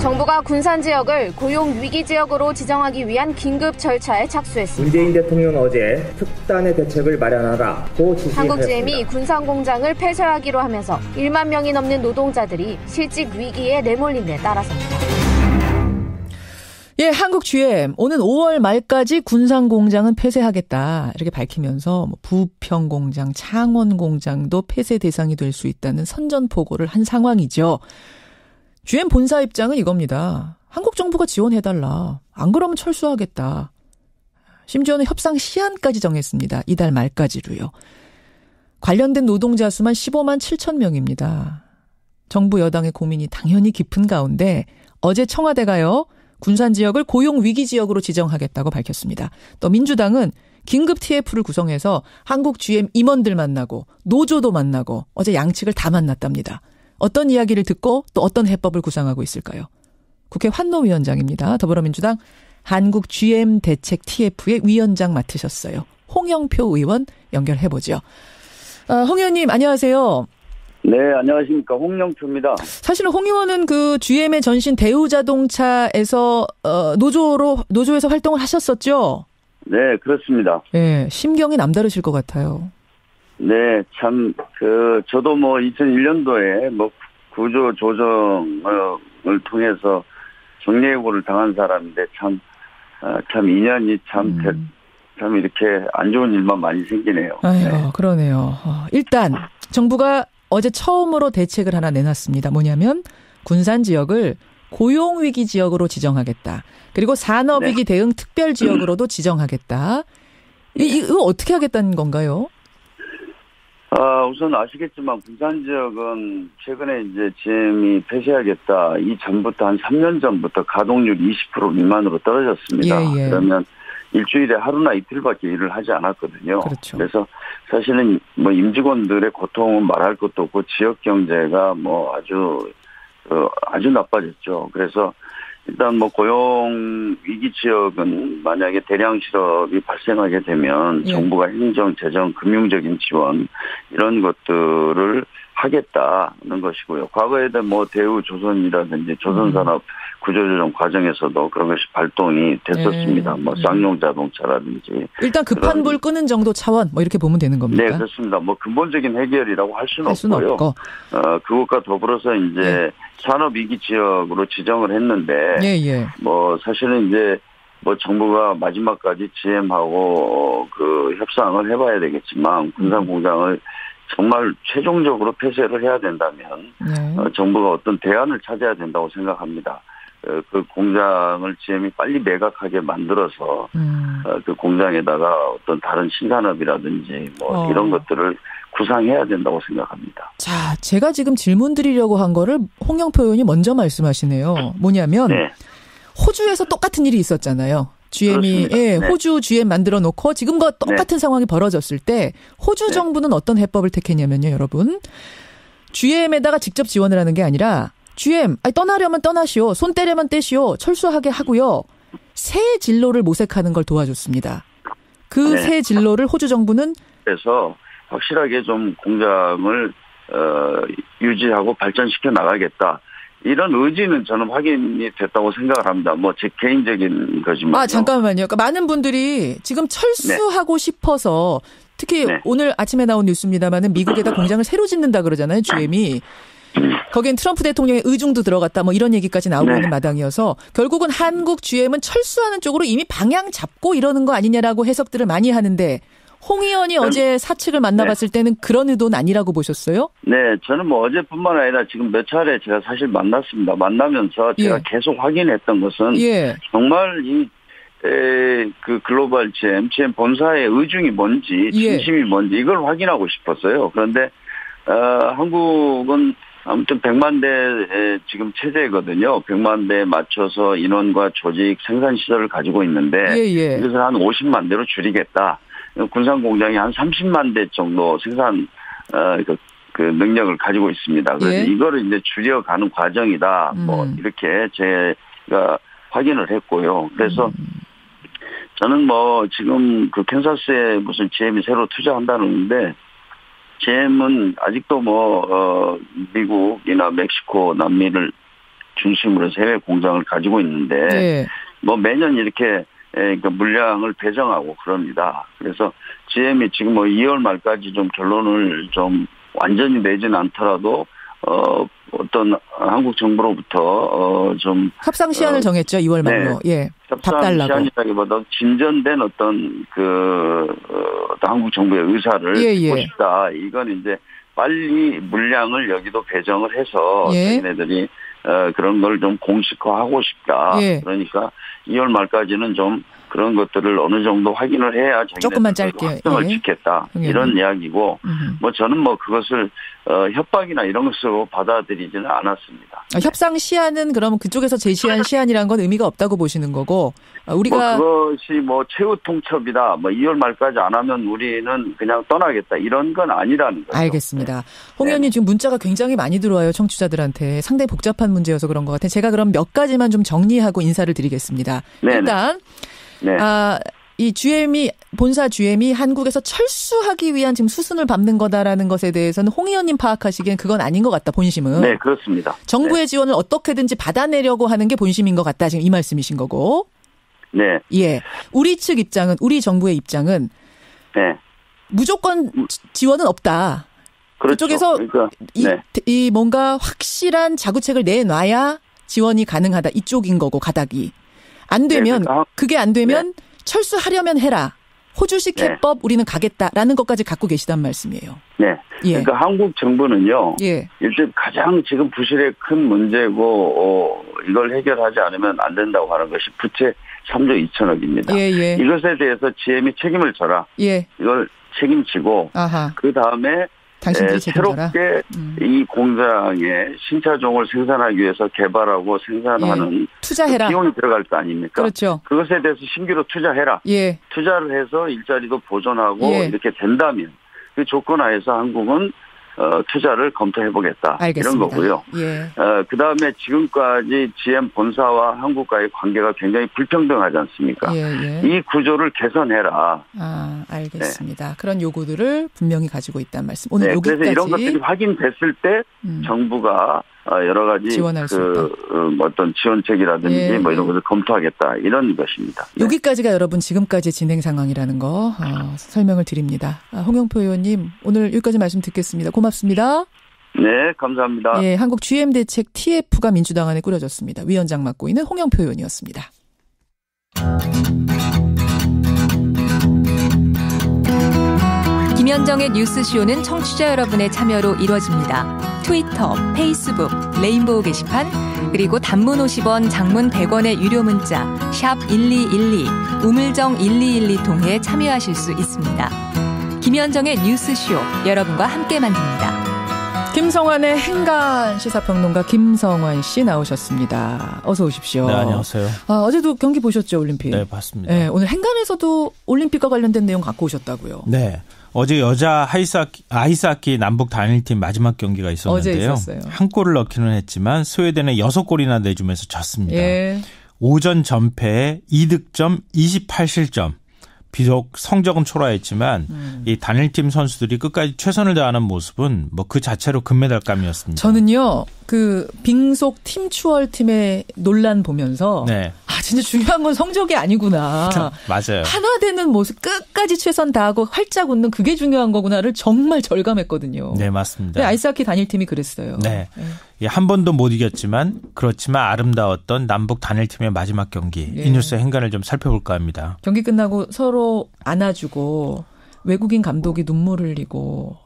S4: 정부가 군산 지역을 고용 위기 지역으로 지정하기 위한 긴급 절차에 착수했습니다.
S5: 문재인 대통령은 어제 특단의 대책을 마련하라고 지시했습니다.
S4: 한국GM이 군산 공장을 폐쇄하기로 하면서 1만 명이 넘는 노동자들이 실직 위기에 내몰린 데 따라서입니다.
S2: 예, 한국GM 오는 5월 말까지 군산 공장은 폐쇄하겠다 이렇게 밝히면서 부평 공장, 창원 공장도 폐쇄 대상이 될 수 있다는 선전포고를 한 상황이죠. GM 본사 입장은 이겁니다. 한국 정부가 지원해달라. 안 그러면 철수하겠다. 심지어는 협상 시한까지 정했습니다. 이달 말까지로요. 관련된 노동자 수만 15만 7천 명입니다. 정부 여당의 고민이 당연히 깊은 가운데 어제 청와대가요. 군산 지역을 고용 위기 지역으로 지정하겠다고 밝혔습니다. 또 민주당은 긴급 TF를 구성해서 한국 GM 임원들 만나고 노조도 만나고 어제 양측을 다 만났답니다. 어떤 이야기를 듣고 또 어떤 해법을 구상하고 있을까요? 국회 환노위원장입니다. 더불어민주당 한국 GM 대책 TF의 위원장 맡으셨어요. 홍영표 의원 연결해보죠. 홍 의원님 안녕하세요.
S6: 네, 안녕하십니까. 홍영표입니다.
S2: 사실은 홍 의원은 그 GM의 전신 대우자동차에서 노조에서 활동을 하셨었죠?
S6: 네, 그렇습니다.
S2: 네, 심경이 남다르실 것 같아요.
S6: 네, 참, 저도 2001년도에 구조 조정을 통해서 정리해고를 당한 사람인데 참 인연이 참 이렇게 안 좋은 일만 많이 생기네요.
S2: 아이고,
S6: 네.
S2: 그러네요. 일단, 정부가 어제 처음으로 대책을 하나 내놨습니다. 뭐냐면, 군산 지역을 고용위기 지역으로 지정하겠다. 그리고 산업위기 대응 특별지역으로도 지정하겠다. 이거 어떻게 하겠다는 건가요?
S6: 우선 아시겠지만 군산 지역은 최근에 이제 GM이 폐쇄하겠다. 이 전부터 한 3년 전부터 가동률 20% 미만으로 떨어졌습니다. 예. 그러면 일주일에 하루나 이틀밖에 일을 하지 않았거든요.
S2: 그렇죠.
S6: 그래서 사실은 임직원들의 고통은 말할 것도 없고 지역 경제가 아주 나빠졌죠. 그래서 일단 고용 위기 지역은 만약에 대량 실업이 발생하게 되면 정부가 행정, 재정, 금융적인 지원 이런 것들을 하겠다는 것이고요. 과거에도 대우조선이라든지 조선산업 구조조정 과정에서도 그런 것이 발동이 됐었습니다. 쌍용 자동차라든지.
S2: 일단 급한 불 끄는 정도 차원 이렇게 보면 되는 겁니까?
S6: 네, 그렇습니다. 근본적인 해결이라고 할 수는 없고요. 그것과 더불어서 이제 산업위기 지역으로 지정을 했는데 사실은 이제 정부가 마지막까지 GM하고 협상을 해봐야 되겠지만 군산 공장을 정말 최종적으로 폐쇄를 해야 된다면 정부가 어떤 대안을 찾아야 된다고 생각합니다. 그 공장을 GM이 빨리 매각하게 만들어서 그 공장에다가 어떤 다른 신산업이라든지 이런 것들을 구상해야 된다고 생각합니다.
S2: 자, 제가 지금 질문 드리려고 한 거를 홍영표 의원이 먼저 말씀하시네요. 뭐냐면 호주에서 똑같은 일이 있었잖아요. GM이 호주 GM 만들어 놓고 지금과 똑같은 상황이 벌어졌을 때 호주 정부는 어떤 해법을 택했냐면요, 여러분. GM에다가 직접 지원을 하는 게 아니라 GM 떠나려면 떠나시오, 손 떼려면 떼시오, 철수하게 하고요. 새 진로를 모색하는 걸 도와줬습니다. 그 새 진로를 호주 정부는
S6: 그래서 확실하게 좀 공장을 유지하고 발전시켜 나가겠다. 이런 의지는 저는 확인이 됐다고 생각을 합니다. 제 개인적인 거지만.
S2: 잠깐만요. 그러니까 많은 분들이 지금 철수하고 싶어서 특히 오늘 아침에 나온 뉴스입니다만은 미국에다 공장을 새로 짓는다 그러잖아요, GM이. 거기엔 트럼프 대통령의 의중도 들어갔다 뭐 이런 얘기까지 나오고 있는 마당이어서 결국은 한국 GM은 철수하는 쪽으로 이미 방향 잡고 이러는 거 아니냐라고 해석들을 많이 하는데 홍 의원이 어제 사측을 만나봤을 때는 그런 의도는 아니라고 보셨어요?
S6: 네, 저는 뭐 어제뿐만 아니라 지금 몇 차례 제가 사실 만났습니다. 만나면서 제가 계속 확인했던 것은 정말 그 글로벌 GM 본사의 의중이 뭔지 중심이 뭔지 이걸 확인하고 싶었어요. 그런데 한국은 아무튼 100만 대 지금 체제거든요. 100만 대에 맞춰서 인원과 조직 생산 시설을 가지고 있는데 이것을 한 50만 대로 줄이겠다. 군산 공장이 한 30만 대 정도 생산 그 능력을 가지고 있습니다. 그래서 이거를 이제 줄여가는 과정이다. 뭐 이렇게 제가 확인을 했고요. 그래서 저는 뭐 지금 그 캔사스에 무슨 GM이 새로 투자한다는데 GM은 아직도 뭐 미국이나 멕시코, 남미를 중심으로 해서 해외 공장을 가지고 있는데 뭐 매년 이렇게 그러니까 물량을 배정하고 그럽니다. 그래서 GM이 지금 뭐 2월 말까지 좀 결론을 좀 완전히 내지는 않더라도 어떤 한국 정부로부터 좀
S2: 협상 시한을 정했죠. 2월 말로.
S6: 협상 시한이라기보다 진전된 어떤 어떤 한국 정부의 의사를 듣고 싶다. 이건 이제 빨리 물량을 여기도 배정을 해서 자기네들이 그런 걸 좀 공식화하고 싶다. 그러니까 2월 말까지는 좀 그런 것들을 어느 정도 확인을 해야
S2: 조금만 짧게
S6: 확정을 짓겠다. 이런 이야기고 뭐 저는 뭐 그것을 협박이나 이런 것으로 받아들이지는 않았습니다.
S2: 협상 시한은 그러면 그쪽에서 제시한 시한이라는 건 의미가 없다고 보시는 거고 우리가
S6: 그것이 뭐 최후 통첩이다. 뭐 2월 말까지 안 하면 우리는 그냥 떠나겠다. 이런 건 아니라는 거죠.
S2: 알겠습니다. 홍 의원님 지금 문자가 굉장히 많이 들어와요. 청취자들한테. 상당히 복잡한 문제여서 그런 것 같아요. 제가 그럼 몇 가지만 좀 정리하고 인사를 드리겠습니다. 일단 이 본사 GM이 한국에서 철수하기 위한 지금 수순을 밟는 거다라는 것에 대해서는 홍 의원님 파악하시기엔 그건 아닌 것 같다, 본심은.
S6: 네, 그렇습니다.
S2: 정부의 지원을 어떻게든지 받아내려고 하는 게 본심인 것 같다, 지금 이 말씀이신 거고.
S6: 네.
S2: 우리 측 입장은, 우리 정부의 입장은. 무조건 지원은 없다.
S6: 그렇죠.
S2: 그쪽에서 이 뭔가 확실한 자구책을 내놔야 지원이 가능하다. 이쪽인 거고, 가닥이. 안 되면 그게 안 되면 철수하려면 해라. 호주식 해법 우리는 가겠다라는 것까지 갖고 계시단 말씀이에요.
S6: 그러니까 한국 정부는요. 일단 가장 지금 부실의 큰 문제고 이걸 해결하지 않으면 안 된다고 하는 것이 부채 3조 2천억입니다. 이것에 대해서 GM이 책임을 져라. 이걸 책임지고 그 다음에 새롭게 이 공장에 신차종을 생산하기 위해서 개발하고 생산하는
S2: 투자해라.
S6: 비용이 들어갈 거 아닙니까?
S2: 그렇죠.
S6: 그것에 대해서 신규로 투자해라. 투자를 해서 일자리도 보존하고 이렇게 된다면 그 조건 하에서 한국은 투자를 검토해보겠다. 이런 거고요. 그다음에 지금까지 GM 본사와 한국과의 관계가 굉장히 불평등하지 않습니까? 이 구조를 개선해라.
S2: 알겠습니다. 그런 요구들을 분명히 가지고 있다는 말씀. 오늘 여기까지.
S6: 그래서 이런 것들이 확인됐을 때 정부가 여러 가지
S2: 지원할 수 있다.
S6: 어떤 지원책이라든지 뭐 이런 것을 검토하겠다. 이런 것입니다.
S2: 여기까지가 여러분 지금까지 진행 상황이라는 거 설명을 드립니다. 홍영표 의원님 오늘 여기까지 말씀 듣겠습니다. 고맙습니다.
S6: 네, 감사합니다.
S2: 한국 GM 대책 TF가 민주당 안에 꾸려졌습니다. 위원장 맡고 있는 홍영표 의원이었습니다.
S7: 김현정의 뉴스쇼는 청취자 여러분의 참여로 이루어집니다. 트위터, 페이스북, 레인보우 게시판, 그리고 단문 50원, 장문 100원의 유료 문자 샵 1212, 우물정 1212 통해 참여하실 수 있습니다. 김현정의 뉴스쇼, 여러분과 함께 만듭니다.
S2: 김성환의 행간 시사평론가 김성환 씨 나오셨습니다. 어서 오십시오.
S8: 네, 안녕하세요.
S2: 어제도 경기 보셨죠, 올림픽?
S8: 네, 봤습니다.
S2: 오늘 행간에서도 올림픽과 관련된 내용 갖고 오셨다고요?
S8: 네. 어제 여자 아이스하키 남북 단일팀 마지막 경기가 있었는데요.
S2: 어제 있었어요.
S8: 한 골을 넣기는 했지만 스웨덴에 6골이나 내주면서 졌습니다. 오전 전패에 2득점 28실점. 비록 성적은 초라했지만 이 단일팀 선수들이 끝까지 최선을 다하는 모습은 뭐 그 자체로 금메달감이었습니다.
S2: 저는요. 그 빙속 팀 추월 팀의 논란 보면서 진짜 중요한 건 성적이 아니구나.
S8: 맞아요.
S2: 하나 되는 모습 끝까지 최선 다하고 활짝 웃는 그게 중요한 거구나를 정말 절감했거든요.
S8: 네, 맞습니다.
S2: 네, 아이스하키 단일팀이 그랬어요.
S8: 네. 한 번도 못 이겼지만 그렇지만 아름다웠던 남북 단일팀의 마지막 경기. 이 뉴스의 행간을 좀 살펴볼까 합니다.
S2: 경기 끝나고 서로 안아주고 외국인 감독이 눈물 흘리고.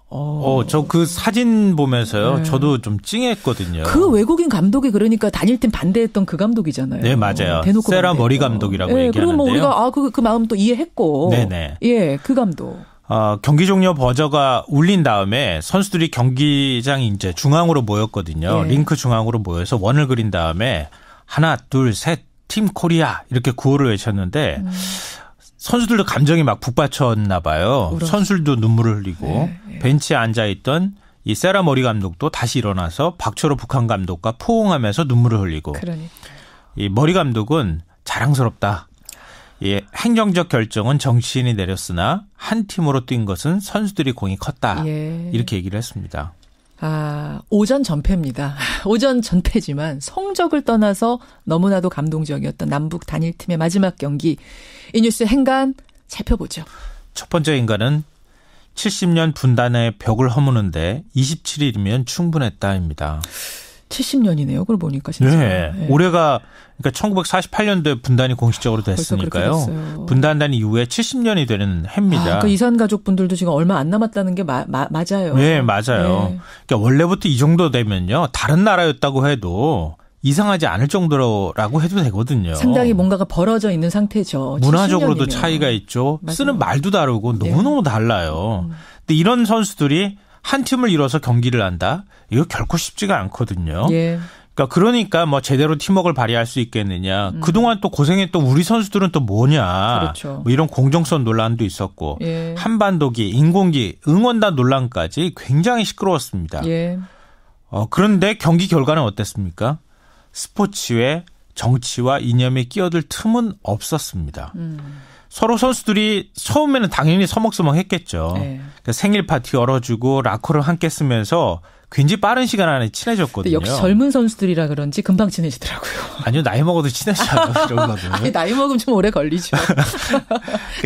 S8: 저 그 사진 보면서요. 네. 저도 좀 찡했거든요.
S2: 그 외국인 감독이 그러니까 단일팀 반대했던 그 감독이잖아요.
S8: 네, 맞아요. 세라 머리 감독이라고 얘기하는데요.
S2: 그리고 뭐 우리가 그 마음 또 이해했고.
S8: 네네.
S2: 예, 그 감독.
S8: 경기 종료 버저가 울린 다음에 선수들이 경기장 이제 중앙으로 모였거든요. 링크 중앙으로 모여서 원을 그린 다음에 하나, 둘, 셋, 팀 코리아 이렇게 구호를 외쳤는데 선수들도 감정이 막 북받쳤나 봐요. 울었어. 선수들도 눈물을 흘리고 벤치에 앉아있던 이 세라 머리 감독도 다시 일어나서 박철호 북한 감독과 포옹하면서 눈물을 흘리고 이 머리 감독은 자랑스럽다. 행정적 결정은 정치인이 내렸으나 한 팀으로 뛴 것은 선수들이 공이 컸다. 이렇게 얘기를 했습니다.
S2: 오전 전패입니다. 오전 전패지만 성적을 떠나서 너무나도 감동적이었던 남북 단일팀의 마지막 경기. 이 뉴스 행간 살펴보죠.
S8: 첫 번째 행간은 70년 분단의 벽을 허무는데 27일이면 충분했다입니다.
S2: 70년이네요. 그걸 보니까 진짜.
S8: 네. 올해가 그러니까 1948년도에 분단이 공식적으로 됐으니까요. 분단단 이후에 70년이 되는 해입니다.
S2: 그러니까 이산 가족분들도 지금 얼마 안 남았다는 게 맞아요.
S8: 네, 맞아요. 네. 그러니까 원래부터 이 정도 되면요. 다른 나라였다고 해도 이상하지 않을 정도라고 해도 되거든요.
S2: 상당히 뭔가가 벌어져 있는 상태죠.
S8: 문화적으로도
S2: 70년이면.
S8: 차이가 있죠.
S2: 맞아요.
S8: 쓰는 말도 다르고 너무너무 달라요. 근데 이런 선수들이 한 팀을 이뤄서 경기를 한다? 이거 결코 쉽지가 않거든요. 그러니까 뭐 제대로 팀워크를 발휘할 수 있겠느냐. 그동안 또 고생했던 우리 선수들은 또 뭐냐.
S2: 그렇죠.
S8: 뭐 이런 공정성 논란도 있었고 한반도기, 인공기, 응원단 논란까지 굉장히 시끄러웠습니다. 그런데 경기 결과는 어땠습니까? 스포츠에 정치와 이념이 끼어들 틈은 없었습니다. 서로 선수들이 처음에는 당연히 서먹서먹했겠죠. 그러니까 생일 파티 열어주고 라커를 함께 쓰면서 굉장히 빠른 시간 안에 친해졌거든요.
S2: 역시 젊은 선수들이라 그런지 금방 친해지더라고요.
S8: 아니요. 나이 먹어도 친해져요. 이런 거는.
S2: 아니, 나이 먹으면 좀 오래 걸리죠.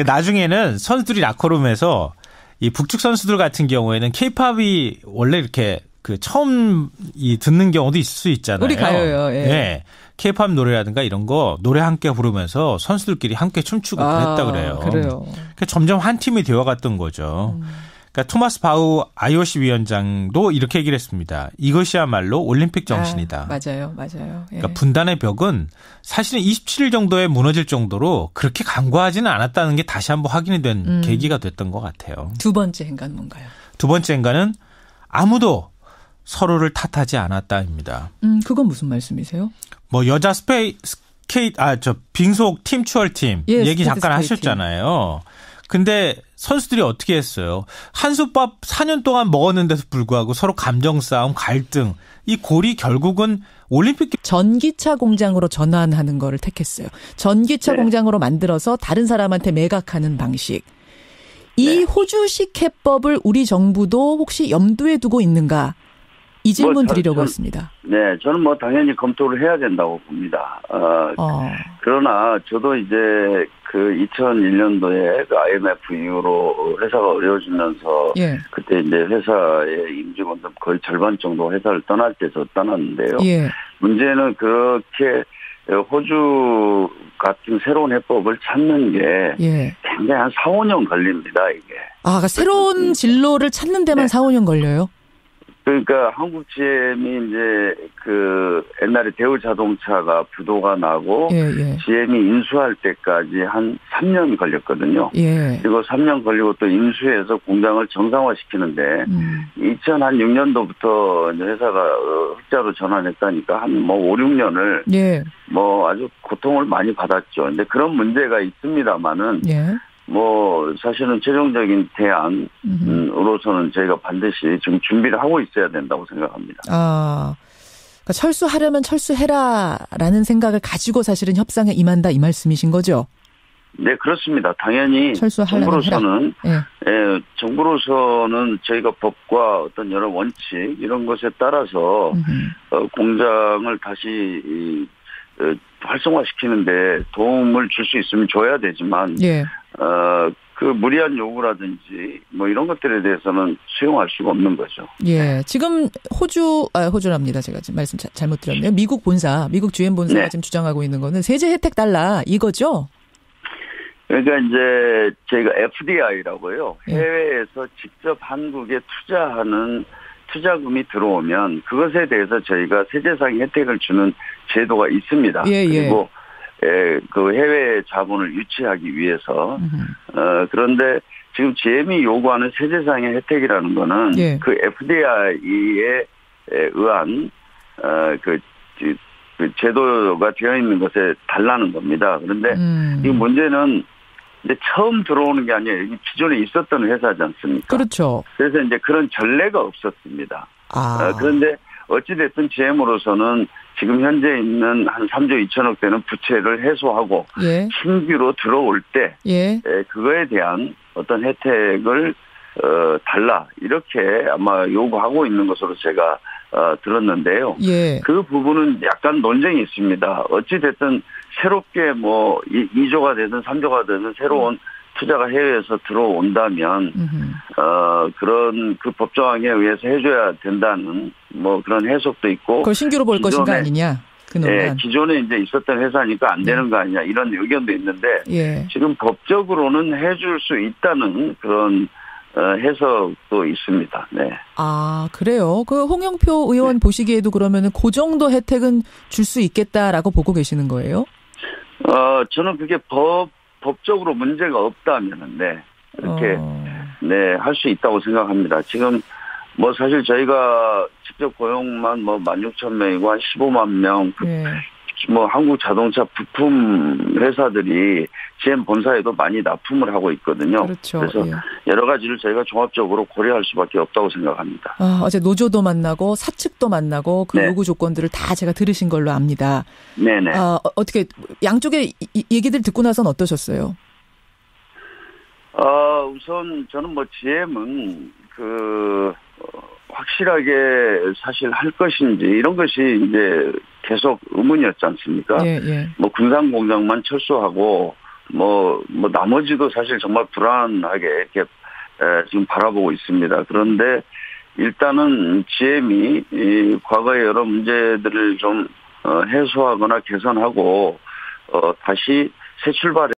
S8: 나중에는 선수들이 라커룸에서 이 북측 선수들 같은 경우에는 K-팝이 원래 이렇게 처음 듣는 경우도 있을 수 있잖아요.
S2: 우리 가요요.
S8: 네. K-팝 노래라든가 이런 거 노래 함께 부르면서 선수들끼리 함께 춤추고 그랬다 그래요.
S2: 그래요.
S8: 그러니까 점점 한 팀이 되어갔던 거죠. 그러니까 토마스 바우 IOC 위원장도 이렇게 얘기를 했습니다. 이것이야말로 올림픽 정신이다.
S2: 맞아요.
S8: 그러니까 분단의 벽은 사실은 27일 정도에 무너질 정도로 그렇게 간과하지는 않았다는 게 다시 한번 확인이 된 계기가 됐던 것 같아요.
S2: 두 번째 행간 뭔가요?
S8: 두 번째 행간은 아무도 서로를 탓하지 않았다입니다.
S2: 그건 무슨 말씀이세요?
S8: 뭐 여자 빙속 팀 추월팀 얘기 잠깐 하셨잖아요. 근데 선수들이 어떻게 했어요? 한솥밥 4년 동안 먹었는데도 불구하고 서로 감정 싸움, 갈등, 이 골이 결국은 올림픽
S2: 전기차 공장으로 전환하는 거를 택했어요. 전기차 공장으로 만들어서 다른 사람한테 매각하는 방식. 이 호주식 해법을 우리 정부도 혹시 염두에 두고 있는가? 이 질문 드리려고 했습니다.
S6: 네, 저는 뭐 당연히 검토를 해야 된다고 봅니다. 그러나 저도 이제 그 2001년도에 그 IMF 이후로 회사가 어려워지면서 그때 이제 회사의 임직원들 거의 절반 정도 회사를 떠날 때서 떠났는데요. 문제는 그렇게 호주 같은 새로운 해법을 찾는 게 굉장히 한 4, 5년 걸립니다, 이게.
S2: 그러니까 새로운 진로를 찾는 데만 4, 5년 걸려요?
S6: 그러니까 한국 GM이 이제 그 옛날에 대우 자동차가 부도가 나고 GM이 인수할 때까지 한 3년 걸렸거든요. 그리고 3년 걸리고 또 인수해서 공장을 정상화시키는데 2006년도부터 이제 회사가 흑자로 전환했다니까 한 뭐 5, 6년을 뭐 아주 고통을 많이 받았죠. 근데 그런 문제가 있습니다만은 뭐 사실은 최종적인 대안으로서는 저희가 반드시 지금 준비를 하고 있어야 된다고 생각합니다.
S2: 그러니까 철수하려면 철수해라라는 생각을 가지고 사실은 협상에 임한다 이 말씀이신 거죠?
S6: 네, 그렇습니다. 당연히 정부로서는 정부로서는 저희가 법과 어떤 여러 원칙 이런 것에 따라서 공장을 다시 활성화시키는데 도움을 줄 수 있으면 줘야 되지만, 예. 그 무리한 요구라든지 뭐 이런 것들에 대해서는 수용할 수가 없는 거죠.
S2: 예. 지금 호주랍니다. 제가 지금 말씀 잘못 드렸네요. 미국 GM 본사가 네. 지금 주장하고 있는 거는 세제 혜택 달라 이거죠?
S6: 그러니까 이제 저희가 FDI라고요. 해외에서 직접 한국에 투자하는 투자금이 들어오면 그것에 대해서 저희가 세제상의 혜택을 주는 제도가 있습니다. 예, 그리고 그 해외 자본을 유치하기 위해서 그런데 지금 GM이 요구하는 세제상의 혜택이라는 거는 예. 그 FDI에 의한 그 제도가 되어 있는 것에 달라는 겁니다. 그런데 이 문제는 이제 처음 들어오는 게 아니에요. 기존에 있었던 회사지 않습니까?
S2: 그렇죠.
S6: 그래서 이제 그런 전례가 없었습니다. 그런데 어찌됐든 GM으로서는 지금 현재 있는 한 3조 2천억 되는 부채를 해소하고 예. 신규로 들어올 때 예. 그거에 대한 어떤 혜택을 달라 이렇게 아마 요구하고 있는 것으로 제가 들었는데요. 예. 그 부분은 약간 논쟁이 있습니다. 어찌됐든 새롭게 뭐 2조가 되든 3조가 되든 새로운 투자가 해외에서 들어온다면 그런 그 법조항에 의해서 해줘야 된다는 뭐 그런 해석도 있고
S2: 그걸 신규로 볼 것인가 아니냐 그 논란.
S6: 예, 기존에 이제 있었던 회사니까 안 되는 거 아니냐 이런 의견도 있는데 예. 지금 법적으로는 해줄 수 있다는 그런 해석도 있습니다. 네.
S2: 아 그래요. 그 홍영표 의원 네. 보시기에도 그러면은 그 정도 혜택은 줄 수 있겠다라고 보고 계시는 거예요?
S6: 저는 그게 법적으로 문제가 없다면은 네 이렇게 네 할 수 있다고 생각합니다. 지금 뭐 사실 저희가 직접 고용만 뭐 16,000명이고 한 15만 명 뭐 한국 자동차 부품 회사들이 GM 본사에도 많이 납품을 하고 있거든요.
S2: 그렇죠.
S6: 그래서
S2: 예.
S6: 여러 가지를 저희가 종합적으로 고려할 수밖에 없다고 생각합니다.
S2: 어제 노조도 만나고 사측도 만나고 그 네. 요구 조건들을 다 제가 들으신 걸로 압니다.
S6: 네네.
S2: 어떻게 양쪽의 얘기들 듣고 나선 어떠셨어요?
S6: 우선 저는 뭐 GM은 확실하게 사실 할 것인지 이런 것이 이제 계속 의문이었지 않습니까? 예, 예. 뭐 군산 공장만 철수하고 뭐 나머지도 사실 정말 불안하게 이렇게 지금 바라보고 있습니다. 그런데 일단은 GM이 이 과거의 여러 문제들을 좀 해소하거나 개선하고 다시 새 출발에